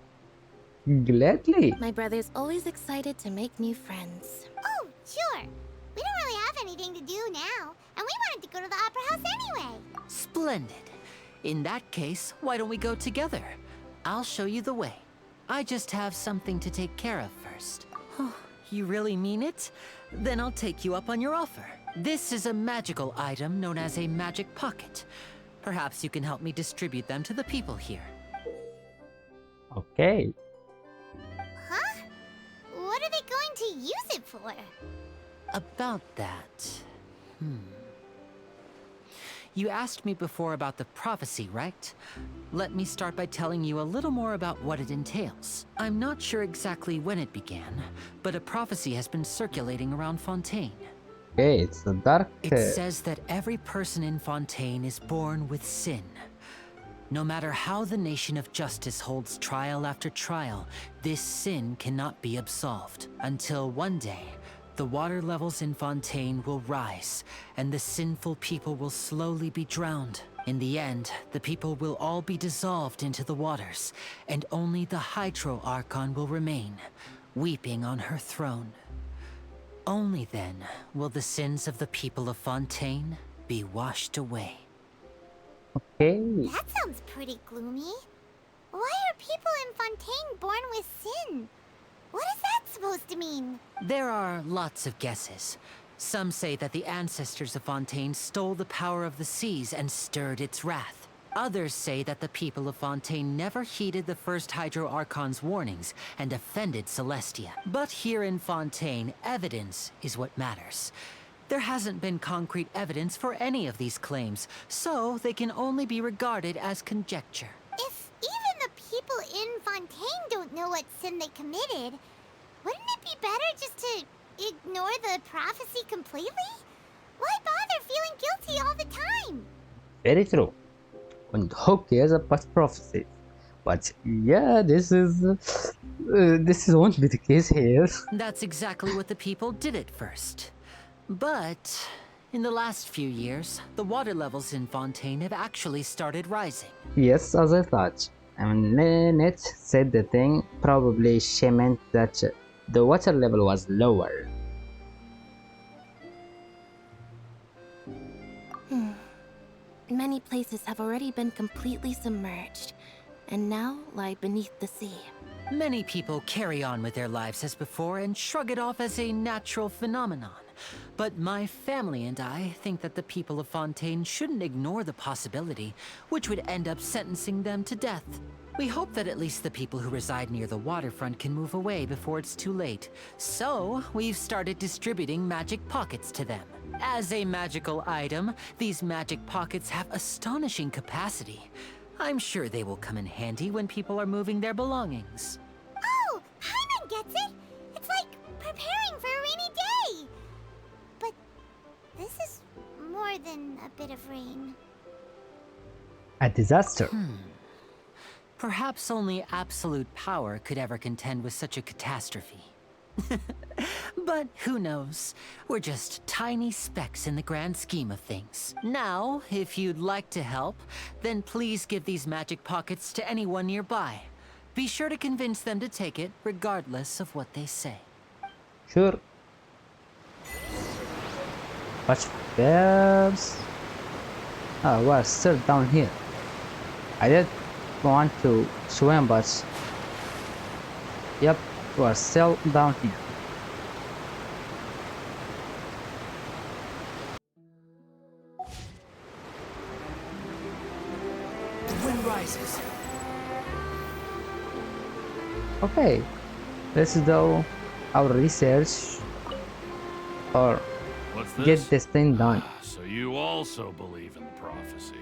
Gladly. My brother's always excited to make new friends. Oh, sure. We don't really have anything to do now, and we wanted to go to the Opera House anyway. Splendid. In that case, why don't we go together? I'll show you the way. I just have something to take care of first. Oh, you really mean it? Then I'll take you up on your offer. This is a magical item known as a magic pocket. Perhaps you can help me distribute them to the people here. Okay. Huh? What are they going to use it for? About that... You asked me before about the prophecy, right? Let me start by telling you a little more about what it entails. I'm not sure exactly when it began, but a prophecy has been circulating around Fontaine. Okay, it's a dark... It says that every person in Fontaine is born with sin. No matter how the nation of justice holds trial after trial, this sin cannot be absolved. Until one day, the water levels in Fontaine will rise, and the sinful people will slowly be drowned. In the end, the people will all be dissolved into the waters, and only the Hydro Archon will remain, weeping on her throne. Only then will the sins of the people of Fontaine be washed away. Okay. That sounds pretty gloomy. Why are people in Fontaine born with sin? What is that supposed to mean? There are lots of guesses. Some say that the ancestors of Fontaine stole the power of the seas and stirred its wrath. Others say that the people of Fontaine never heeded the first Hydro Archon's warnings and offended Celestia. But here in Fontaine, evidence is what matters. There hasn't been concrete evidence for any of these claims, so they can only be regarded as conjecture. If even the people in Fontaine don't know what sin they committed, wouldn't it be better just to ignore the prophecy completely? Why bother feeling guilty all the time? Very true. And who cares about prophecy? But yeah, this won't be the case here. That's exactly what the people did at first. But in the last few years, the water levels in Fontaine have actually started rising. Yes, as I thought. And Net said the thing. Probably she meant that the water level was lower. Many places have already been completely submerged, and now lie beneath the sea. Many people carry on with their lives as before and shrug it off as a natural phenomenon. But my family and I think that the people of Fontaine shouldn't ignore the possibility, which would end up sentencing them to death. We hope that at least the people who reside near the waterfront can move away before it's too late. So, we've started distributing magic pockets to them. As a magical item, these magic pockets have astonishing capacity. I'm sure they will come in handy when people are moving their belongings. Oh, Hyman gets it! It's like preparing for a rainy day! But this is more than a bit of rain. A disaster. Perhaps only absolute power could ever contend with such a catastrophe. But who knows? We're just tiny specks in the grand scheme of things. Now, if you'd like to help, then please give these magic pockets to anyone nearby. Be sure to convince them to take it, regardless of what they say. Sure. Watch bears. Oh, we're still down here. I did want to swim, but yep, we're still down here. The wind rises. Okay, let's do our research or What's get this? this thing done. So you also believe in the prophecy.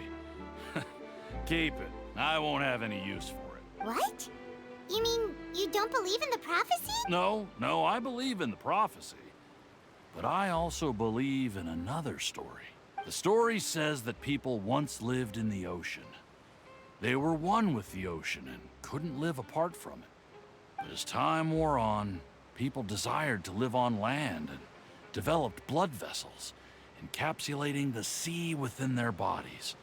Keep it. I won't have any use for it. What? You mean you don't believe in the prophecy? No, I believe in the prophecy. But I also believe in another story. The story says that people once lived in the ocean. They were one with the ocean and couldn't live apart from it. But as time wore on, people desired to live on land and developed blood vessels, encapsulating the sea within their bodies.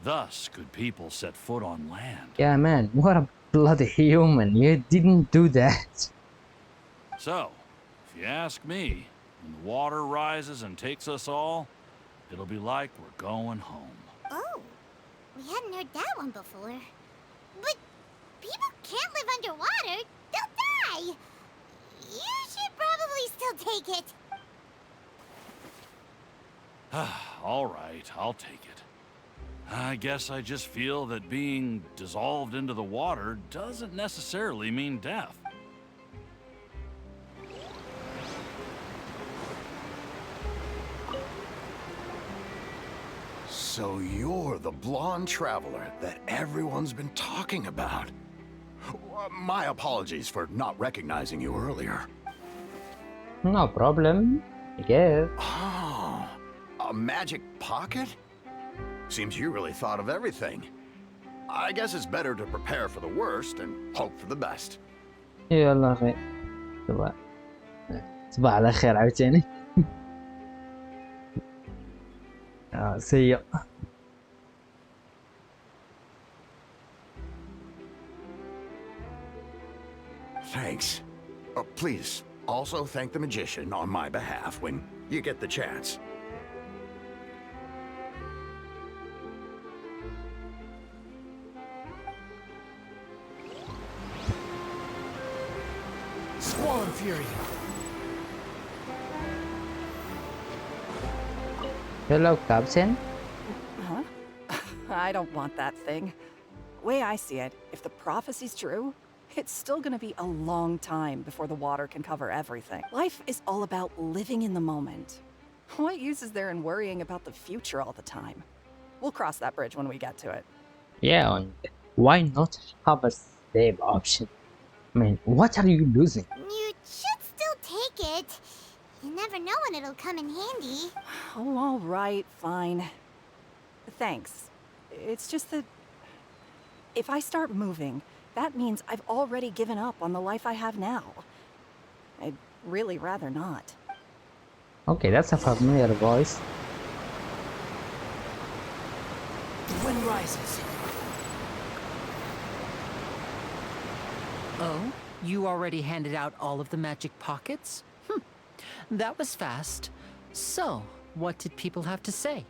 Thus could people set foot on land. Yeah, man, what a bloody human. You didn't do that. So, if you ask me, when the water rises and takes us all, it'll be like we're going home. Oh, we hadn't heard that one before. But people can't live underwater. They'll die. You should probably still take it. All right, I'll take it. I guess I just feel that being dissolved into the water doesn't necessarily mean death. So you're the blonde traveler that everyone's been talking about. My apologies for not recognizing you earlier. No problem, I guess. Oh, a magic pocket? Seems you really thought of everything. I guess it's better to prepare for the worst and hope for the best. يلا خير. صباح على خير عاوتاني. See ya. Thanks. Please, also thank the magician on my behalf when you get the chance. Squall and Fury. Hello, Captain. Huh? I don't want that thing. Way I see it, if the prophecy's true, it's still gonna be a long time before the water can cover everything. Life is all about living in the moment. What use is there in worrying about the future all the time? We'll cross that bridge when we get to it. Yeah, and why not have a save option? I mean, what are you losing? You should still take it. You never know when it'll come in handy. Oh, all right, fine. Thanks. It's just that if I start moving, that means I've already given up on the life I have now. I'd really rather not. Okay, that's a familiar voice. The wind rises. Oh, you already handed out all of the magic pockets? That was fast. So, what did people have to say?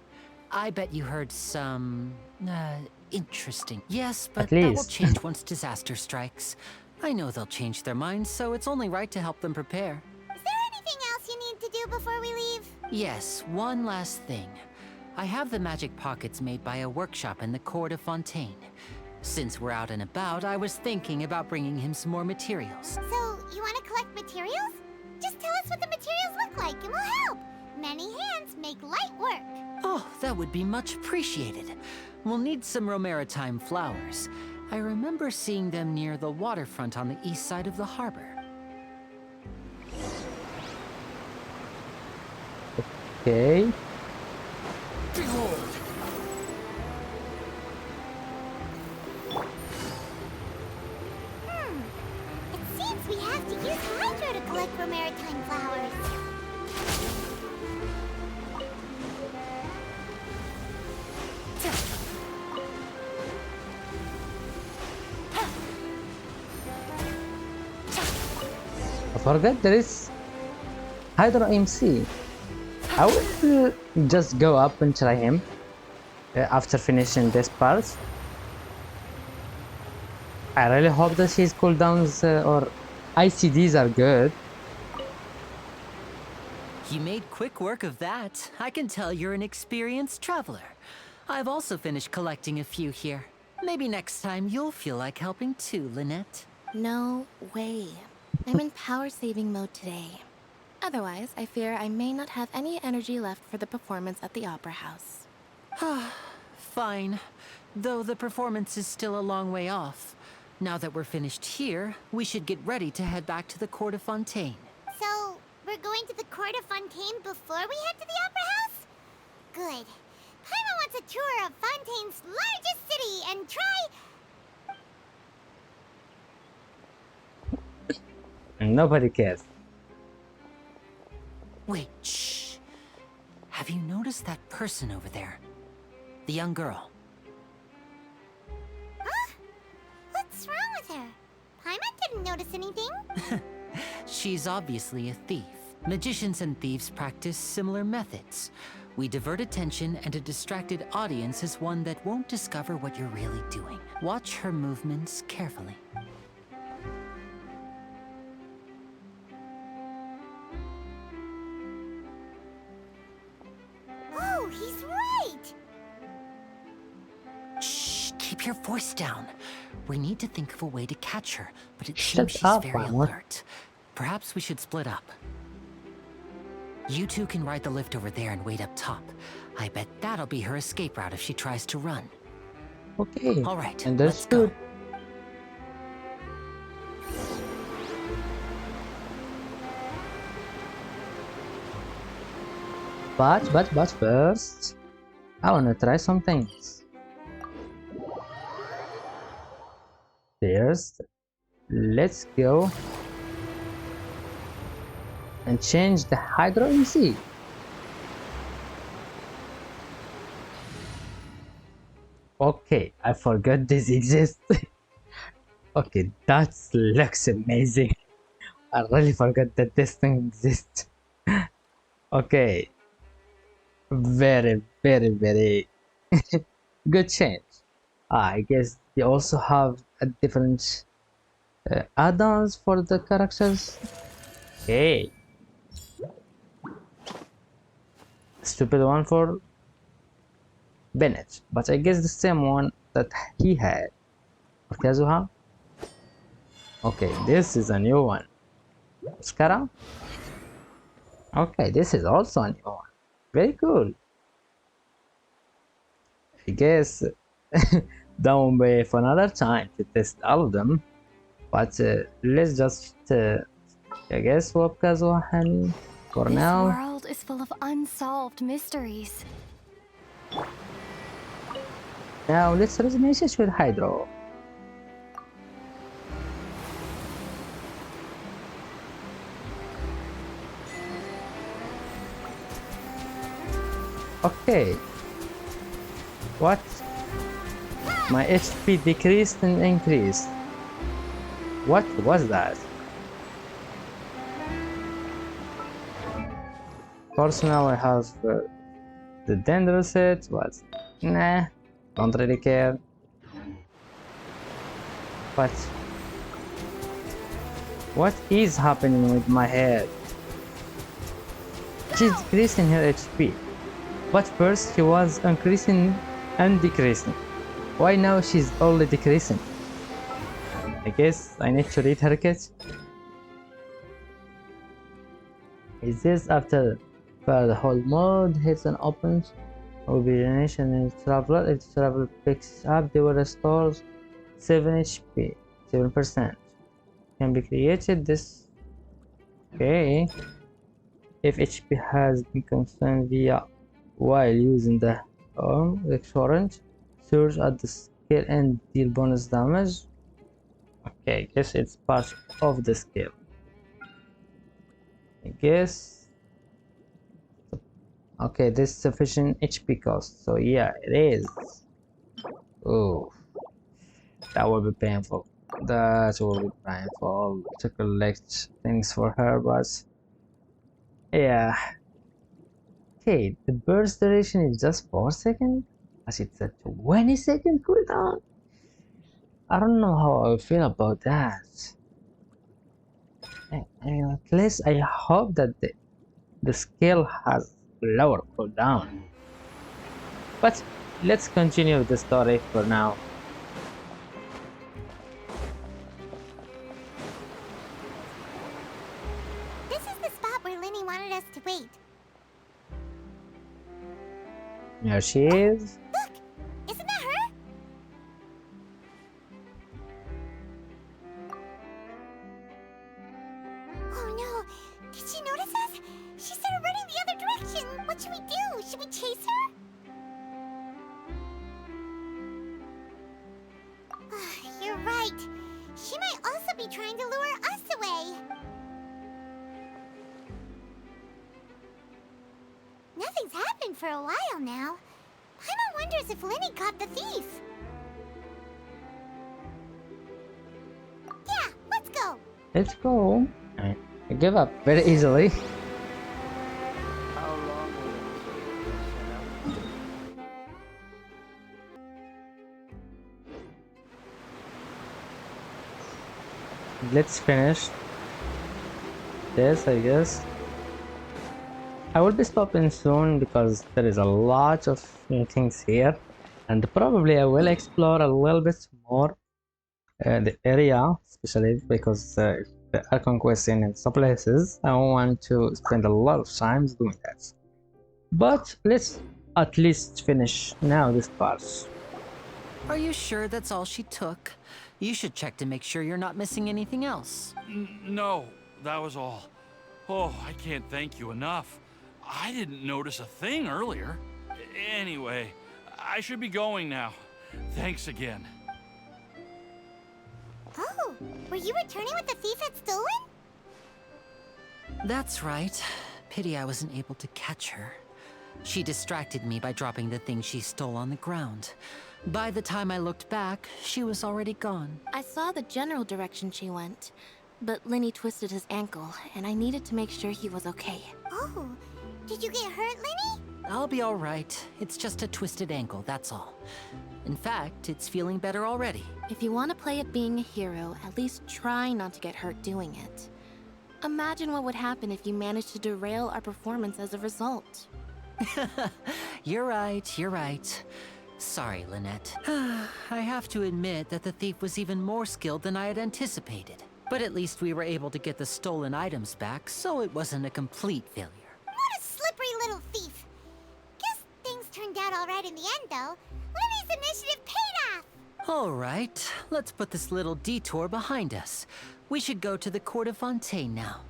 I bet you heard some... interesting. Yes, but that will change once disaster strikes. I know they'll change their minds, so it's only right to help them prepare. Is there anything else you need to do before we leave? Yes, one last thing. I have the magic pockets made by a workshop in the court of Fontaine. Since we're out and about, I was thinking about bringing him some more materials. So, you want to collect materials? Just tell us what the materials look like and we'll help. Many hands make light work. Oh, that would be much appreciated. We'll need some Romaritime flowers. I remember seeing them near the waterfront on the east side of the harbor. Okay. Behold! It seems we have to use Hydro to collect Romaritime flowers. I forgot there is Hydra MC. I will just go up and try him after finishing this part. I really hope that his cooldowns or ICDs are good. You made quick work of that. I can tell you're an experienced traveler. I've also finished collecting a few here. Maybe next time you'll feel like helping too, Lynette. No way. I'm in power-saving mode today. Otherwise, I fear I may not have any energy left for the performance at the Opera House. Fine. Though the performance is still a long way off. Now that we're finished here, we should get ready to head back to the Court of Fontaine. So, we're going to the Court of Fontaine before we head to the Opera House? Good. Paimon wants a tour of Fontaine's largest city and try... Nobody cares. Wait, shh. Have you noticed that person over there? The young girl. Huh? What's wrong with her? Paimon didn't notice anything. She's obviously a thief. Magicians and thieves practice similar methods. We divert attention, and a distracted audience is one that won't discover what you're really doing. Watch her movements carefully. Oh, he's right! Shh, keep your voice down. We need to think of a way to catch her, but it Shut seems she's up, very Amor. alert. Perhaps we should split up. You two can ride the lift over there and wait up top. I bet that'll be her escape route if she tries to run. Okay. All right, And let's that's go. good. But first, I wanna try some things. First, let's go and change the Hydro MC. Okay, I forgot this exists. Okay, that looks amazing. I really forgot that this thing exists. Okay, very good change. I guess they also have a different add-ons for the characters. Okay, stupid one for Bennett, but I guess the same one that he had. Kazuha? Okay, this is a new one. Mascara? Okay, this is also a new one. Very cool. I guess that won't be for another time to test all of them. But let's just, I guess, swap Kazuha Hani for This now. world is full of unsolved mysteries. Now let's resonate with Hydro. Okay. What? My HP decreased and increased. What was that? Of course, now I have the Dendro set, but nah, don't really care. But what is happening with my head? She's decreasing her HP, but first she was increasing and decreasing. Why now she's only decreasing? I guess I need to read her kit. Is this after the whole mode hits and opens? Will be a nation in traveler. If the traveler picks up, they will restore 7 HP, 7%. Can be created this. Okay. If HP has been consumed via while using the orange, surge at the skill and deal bonus damage. Okay, I guess it's part of the skill. I guess. Okay, this is sufficient HP cost, so yeah, it is. Oh, that will be painful. That will be painful to collect things for her, but yeah. Okay, the burst duration is just 4 seconds, as it's a 20-second cooldown. I don't know how I feel about that. I mean, at least I hope that the skill has lower cooldown. But let's continue with the story for now. This is the spot where Linny wanted us to wait. Here she is. Look! Isn't that her? Oh no! Did she notice us? She started running the other direction! What should we do? Should we chase her? You're right. She might also be trying to lure us away. Nothing's happened for a while now. Paimon wonders if Linny caught the thief. Yeah, let's go. Let's go. I give up very easily. Let's finish this, I guess. I will be stopping soon because there is a lot of new things here, and probably I will explore a little bit more the area, especially because the Archon quest in some places I want to spend a lot of time doing that. But let's at least finish now this part. Are you sure that's all she took? You should check to make sure you're not missing anything else. No, that was all. Oh, I can't thank you enough. I didn't notice a thing earlier. Anyway, I should be going now. Thanks again. Oh, were you returning what the thief had stolen? That's right. Pity I wasn't able to catch her. She distracted me by dropping the thing she stole on the ground. By the time I looked back, she was already gone. I saw the general direction she went, but Linny twisted his ankle, and I needed to make sure he was okay. Oh, did you get hurt, Linny? I'll be all right. It's just a twisted ankle, that's all. In fact, it's feeling better already. If you want to play at being a hero, at least try not to get hurt doing it. Imagine what would happen if you managed to derail our performance as a result. You're right, you're right. Sorry, Lynette. I have to admit that the thief was even more skilled than I had anticipated. But at least we were able to get the stolen items back, so it wasn't a complete failure. What a slippery little thief. Guess things turned out all right in the end, though. Lenny's initiative paid off. All right, let's put this little detour behind us. We should go to the court of Fontaine now.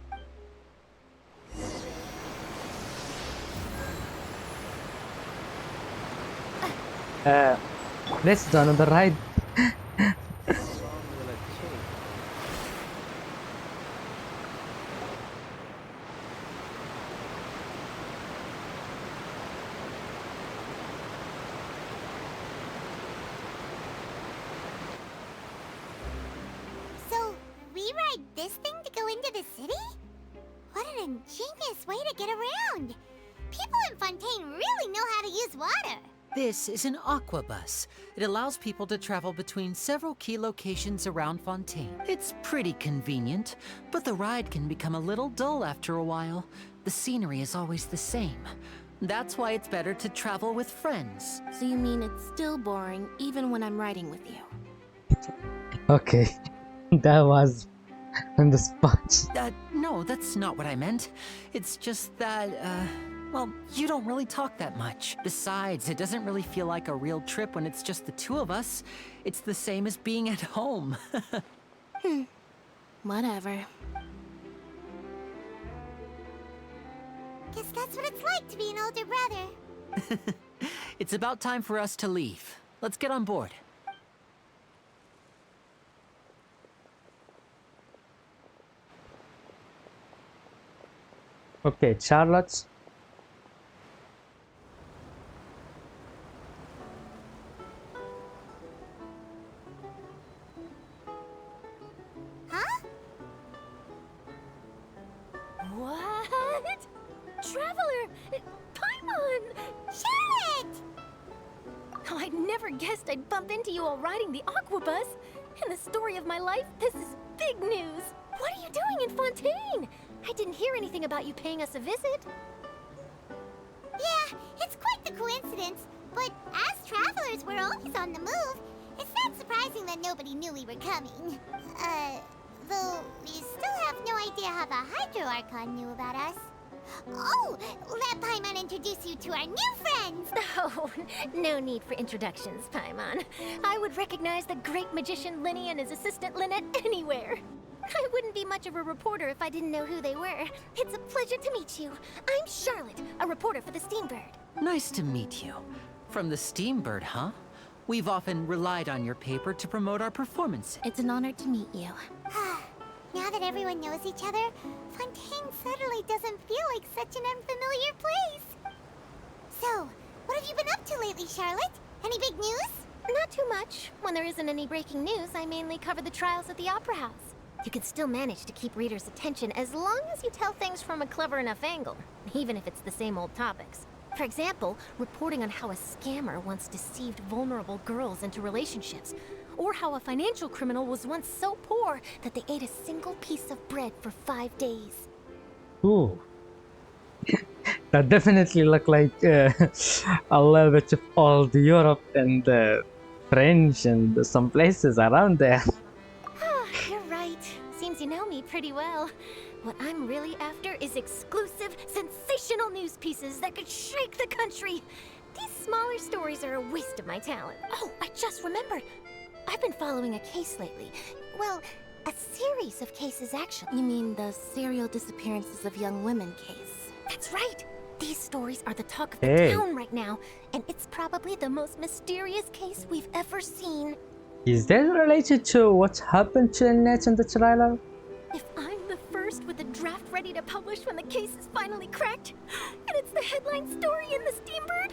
Let's do another ride. So, we ride this thing to go into the city? What an ingenious way to get around. People in Fontaine really know how to use water. This is an aqua bus. It allows people to travel between several key locations around Fontaine. It's pretty convenient, but the ride can become a little dull after a while. The scenery is always the same. That's why it's better to travel with friends. So you mean it's still boring even when I'm riding with you? Okay, that was on the spot. No, that's not what I meant. It's just that, well, you don't really talk that much. Besides, it doesn't really feel like a real trip when it's just the two of us. It's the same as being at home. Whatever. Guess that's what it's like to be an older brother. It's about time for us to leave. Let's get on board. Okay, Charlotte. Huh? What? Traveler! Paimon! Charlotte! Oh, I never guessed I'd bump into you while riding the aqua bus. In the story of my life, this is big news. What are you doing in Fontaine? I didn't hear anything about you paying us a visit. Yeah, it's quite the coincidence. But as travelers, we're always on the move. It's not surprising that nobody knew we were coming. Though we still have no idea how the Hydro Archon knew about us. Oh, let Paimon introduce you to our new friends! Oh, no need for introductions, Paimon. I would recognize the great magician Linny and his assistant Lynette anywhere. I wouldn't be much of a reporter if I didn't know who they were. It's a pleasure to meet you. I'm Charlotte, a reporter for the Steambird. Nice to meet you. From the Steambird, huh? We've often relied on your paper to promote our performances. It's an honor to meet you. Now that everyone knows each other, Fontaine suddenly doesn't feel like such an unfamiliar place. So, what have you been up to lately, Charlotte? Any big news? Not too much. When there isn't any breaking news, I mainly cover the trials at the Opera House. You can still manage to keep readers' attention as long as you tell things from a clever enough angle, even if it's the same old topics. For example, reporting on how a scammer once deceived vulnerable girls into relationships, or how a financial criminal was once so poor that they ate a single piece of bread for 5 days. Ooh. That definitely looked like a little bit of old Europe and French and some places around there. You're right. Seems you know me pretty well. What I'm really after is exclusive, sensational news pieces that could shake the country. These smaller stories are a waste of my talent. Oh, I just remembered. I've been following a case lately. Well, a series of cases, actually. You mean the serial disappearances of young women case? That's right. These stories are the talk of the Hey. town right now, and it's probably the most mysterious case we've ever seen. Is that related to what happened to Annette in the trailer? If I'm the first with a draft ready to publish when the case is finally cracked, and it's the headline story in the Steambird,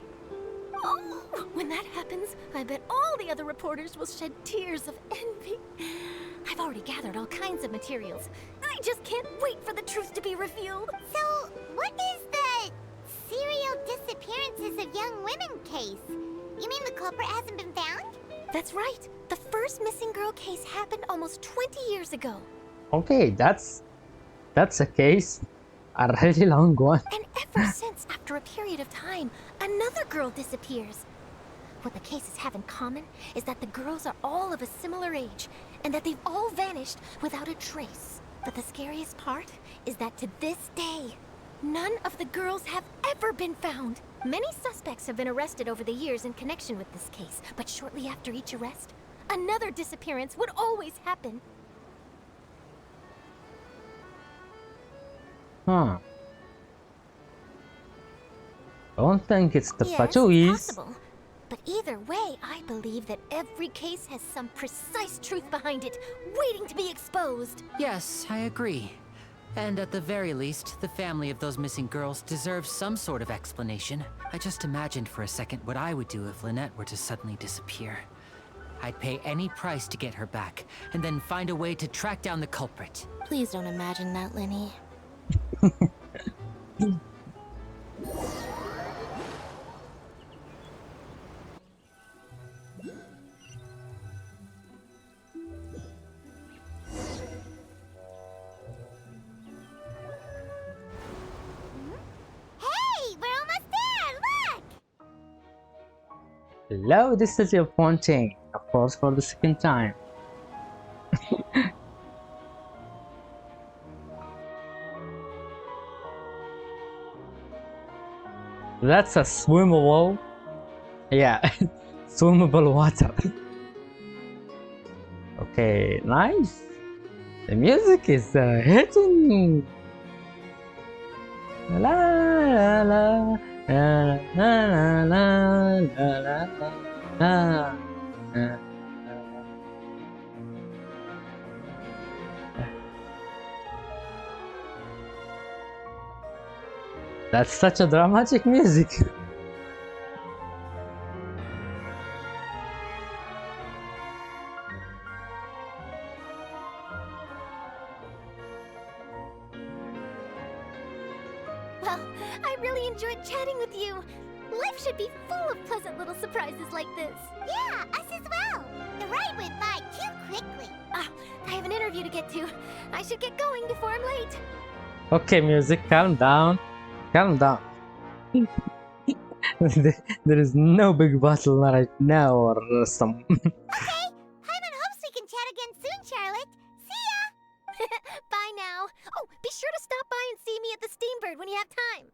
oh, when that happens, I bet all the other reporters will shed tears of envy. I've already gathered all kinds of materials. I just can't wait for the truth to be revealed. So, what is the serial disappearances of young women case? You mean the culprit hasn't been found? That's right. The first missing girl case happened almost 20 years ago. Okay, that's a case. A really long one. And ever since, after a period of time, another girl disappears. What the cases have in common is that the girls are all of a similar age, and that they've all vanished without a trace. But the scariest part is that to this day, none of the girls have ever been found. Many suspects have been arrested over the years in connection with this case, but shortly after each arrest, another disappearance would always happen. Huh. I don't think it's the Yes, Patuis. possible. But either way, I believe that every case has some precise truth behind it, waiting to be exposed. Yes, I agree. And at the very least, the family of those missing girls deserves some sort of explanation. I just imagined for a second what I would do if Lynette were to suddenly disappear. I'd pay any price to get her back, and then find a way to track down the culprit. Please don't imagine that, Lenny. Hey, we're almost there, look! Hello, this is your Fontaine, of course, for the second time. That's a swimmable. Yeah, swimmable water. Okay, nice. The music is hitting. La la la la la la la la la. That's such a dramatic music. Well, I really enjoyed chatting with you. Life should be full of pleasant little surprises like this. Yeah, us as well. The ride went by too quickly. I have an interview to get to. I should get going before I'm late. Okay, music, calm down. Calm down. There is no big battle right now or some. Okay, Hyman hopes we can chat again soon, Charlotte. See ya! Bye now. Oh, be sure to stop by and see me at the Steambird when you have time.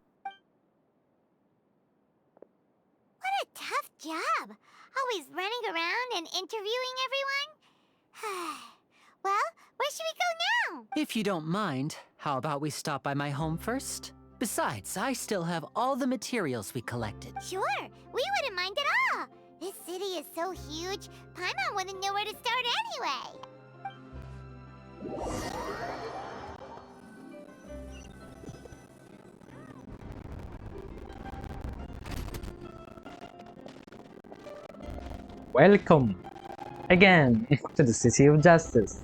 What a tough job. Always running around and interviewing everyone. Well, where should we go now? If you don't mind, how about we stop by my home first? Besides, I still have all the materials we collected. Sure, we wouldn't mind at all. This city is so huge, Paimon wouldn't know where to start anyway. Welcome again to the City of Justice.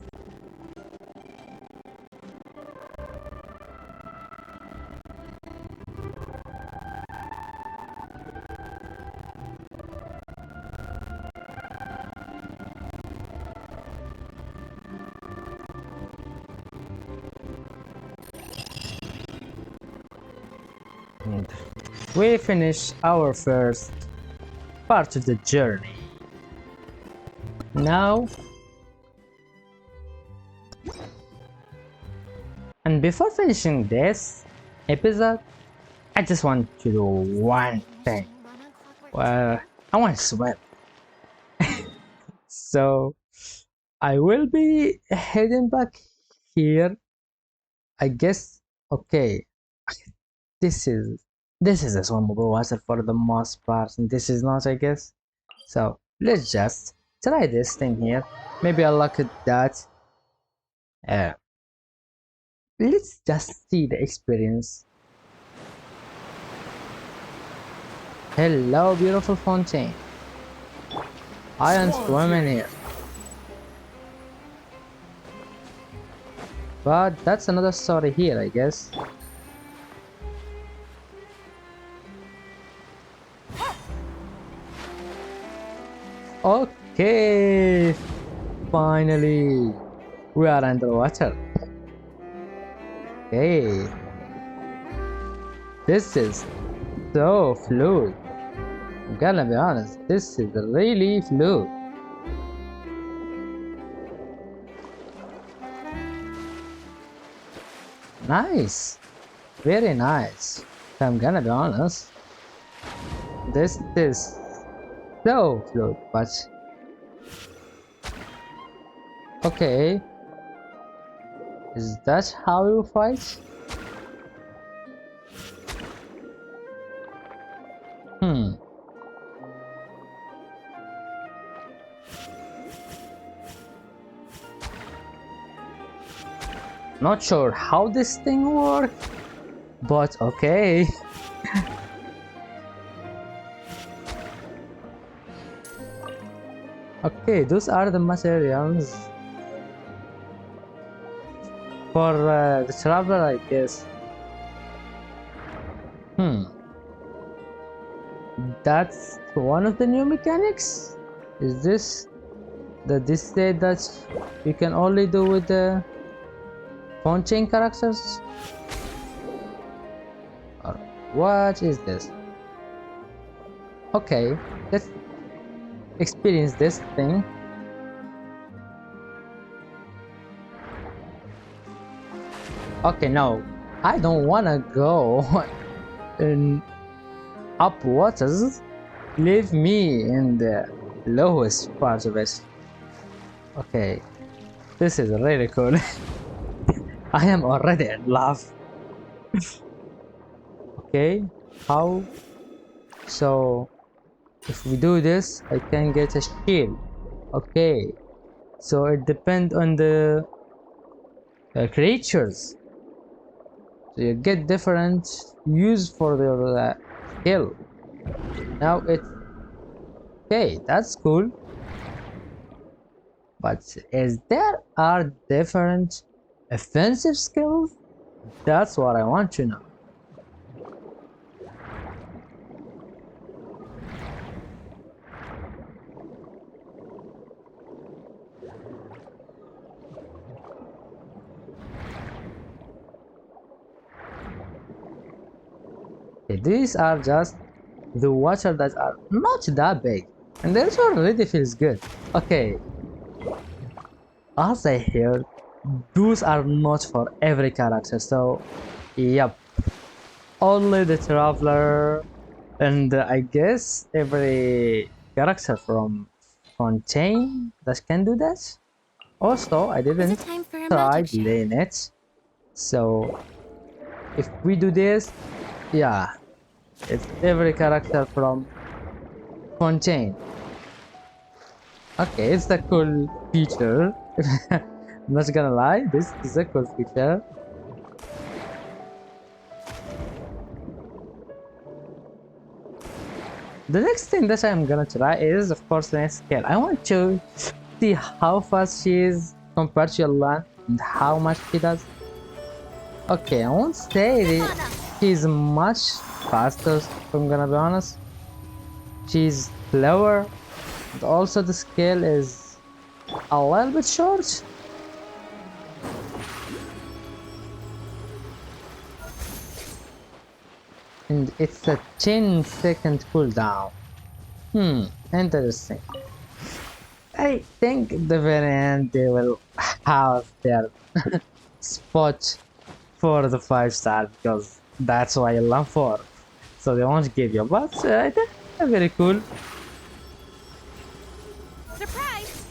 And we finish our first part of the journey. Now, and before finishing this episode, I just want to do one thing. Well, I want to swim. So I will be heading back here. I guess. Okay, this is a swimmable water for the most part, and this is not, I guess. So let's just try this thing here. Maybe I'll look at that. Let's just see the experience. Hello, beautiful Fontaine. I am swimming here. But that's another story here, I guess. Okay, finally we are underwater. Okay, This is so fluid. I'm gonna be honest, this is really fluid. Nice. Very nice. I'm gonna be honest. This is so fluid, but okay. Is that how you fight? Not sure how this thing works, but okay. Okay, those are the materials for the traveler, I guess. That's one of the new mechanics? Is this that this said that you can only do with the Fontaine characters? Or what is this? Okay, let's experience this thing. Okay, no, I don't wanna go in up waters. Leave me in the lowest part of it. Okay, this is really cool. I am already in love. Okay, how? So if we do this, I can get a shield. Okay, so it depends on the creatures. So you get different use for their skill. Now it's okay. That's cool. But is there are different offensive skills? That's what I want to know. Okay, these are just the water that are not that big, and this already feels good. Okay, as I heard, those are not for every character, so yep, only the traveler and I guess every character from Fontaine that can do that. Also, I didn't time for a try magic share? playing it, so if we do this, yeah, it's every character from Fontaine. Okay, it's a cool feature. I'm not gonna lie, this is a cool feature. The next thing that I'm gonna try is, of course, the next skill. I want to see how fast she is compared to Yolan and how much she does. Okay, I won't say she's much faster, if I'm gonna be honest. She's slower, and also the skill is a little bit short. And it's a 10-second cooldown. Interesting. I think the very end they will have their spot for the 5-star because that's why I love 4. So they won't give you, but I think they're very cool. Surprise!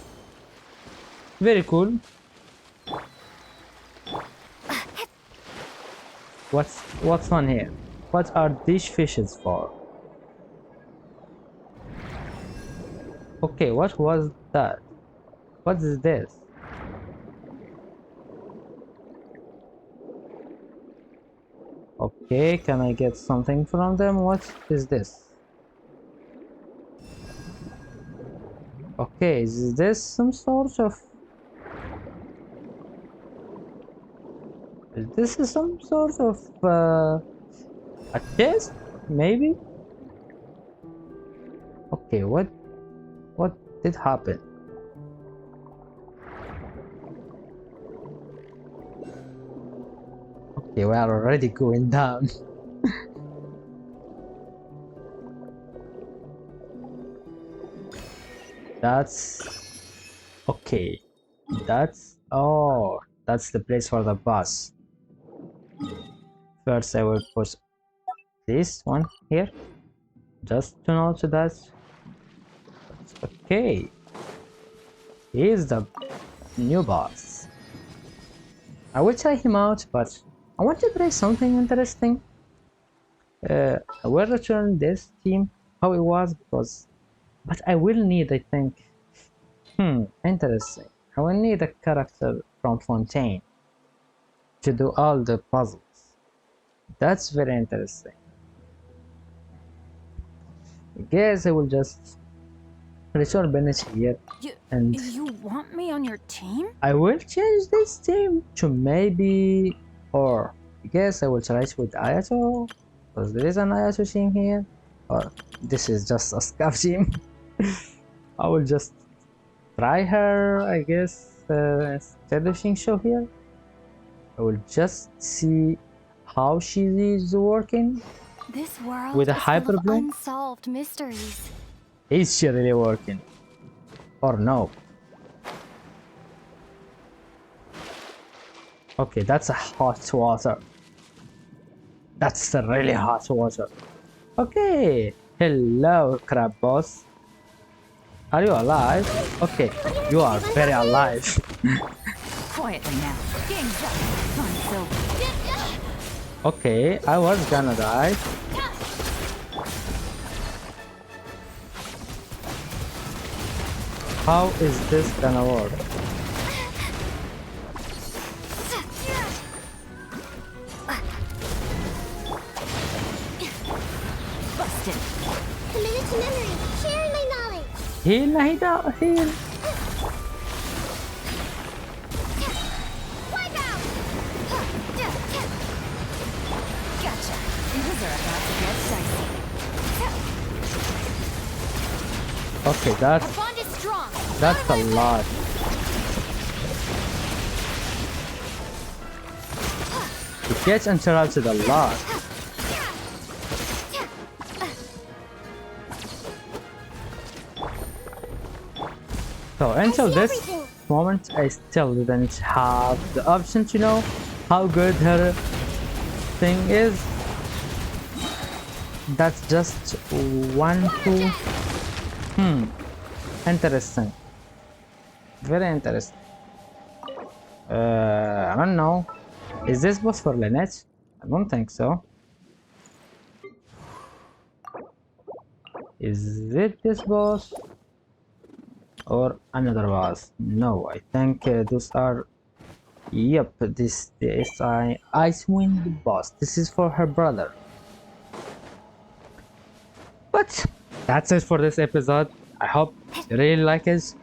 Very cool. What's fun here? What are these fishes for? Okay, what was that? What is this? Okay, can I get something from them? What is this? Okay, is this some sort of... This is some sort of a chest, maybe? Okay, what did happen? Okay, we are already going down. That's okay. That's the place for the boss. First I will push this one here just to note that. Okay, he's the new boss. I will try him out, but I want to try something interesting. I will return this team how it was but I will need, I think, interesting. I will need a character from Fontaine to do all the puzzles. That's very interesting. I guess I will just return Bennett here and You want me on your team? I will change this team to maybe, or I guess I will try it with Ayato, because there is an Ayato team here, or this is just a scav team. I will just try her, I guess, instead of Shinsho here. I will just see how she is working. This world With a is full hyper of bloom? unsolved mysteries. Is she really working? Or no? Okay, that's a hot water. That's a really hot water. Okay, hello, crab boss. Are you alive? Okay, you are very alive. Quietly now. Game's up. Fun's over. Okay, I was gonna die. How is this gonna work? Busted. Committed to memory, sharing my knowledge. Heal, heal. Wipe out! Gotcha. Things are about to get dicey. Okay, Our bond is strong. that's a lot. It gets interrupted a lot. So until this moment, I still didn't have the option to know how good her thing is. That's just one, two. Interesting. Very interesting. I don't know. Is this boss for Lynette? I don't think so. Is it this boss? Or another boss? No, I think those are... Yep, this is Icewind boss. This is for her brother. But that's it for this episode. I hope you really like it.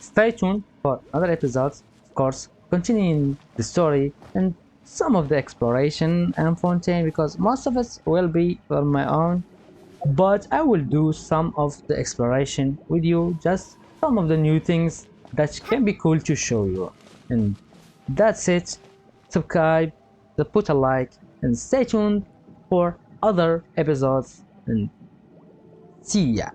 Stay tuned for other episodes, of course, continuing the story and some of the exploration and Fontaine, because most of it will be on my own, but I will do some of the exploration with you, just some of the new things that can be cool to show you. And that's it. Subscribe, put a like, and stay tuned for other episodes, and see ya.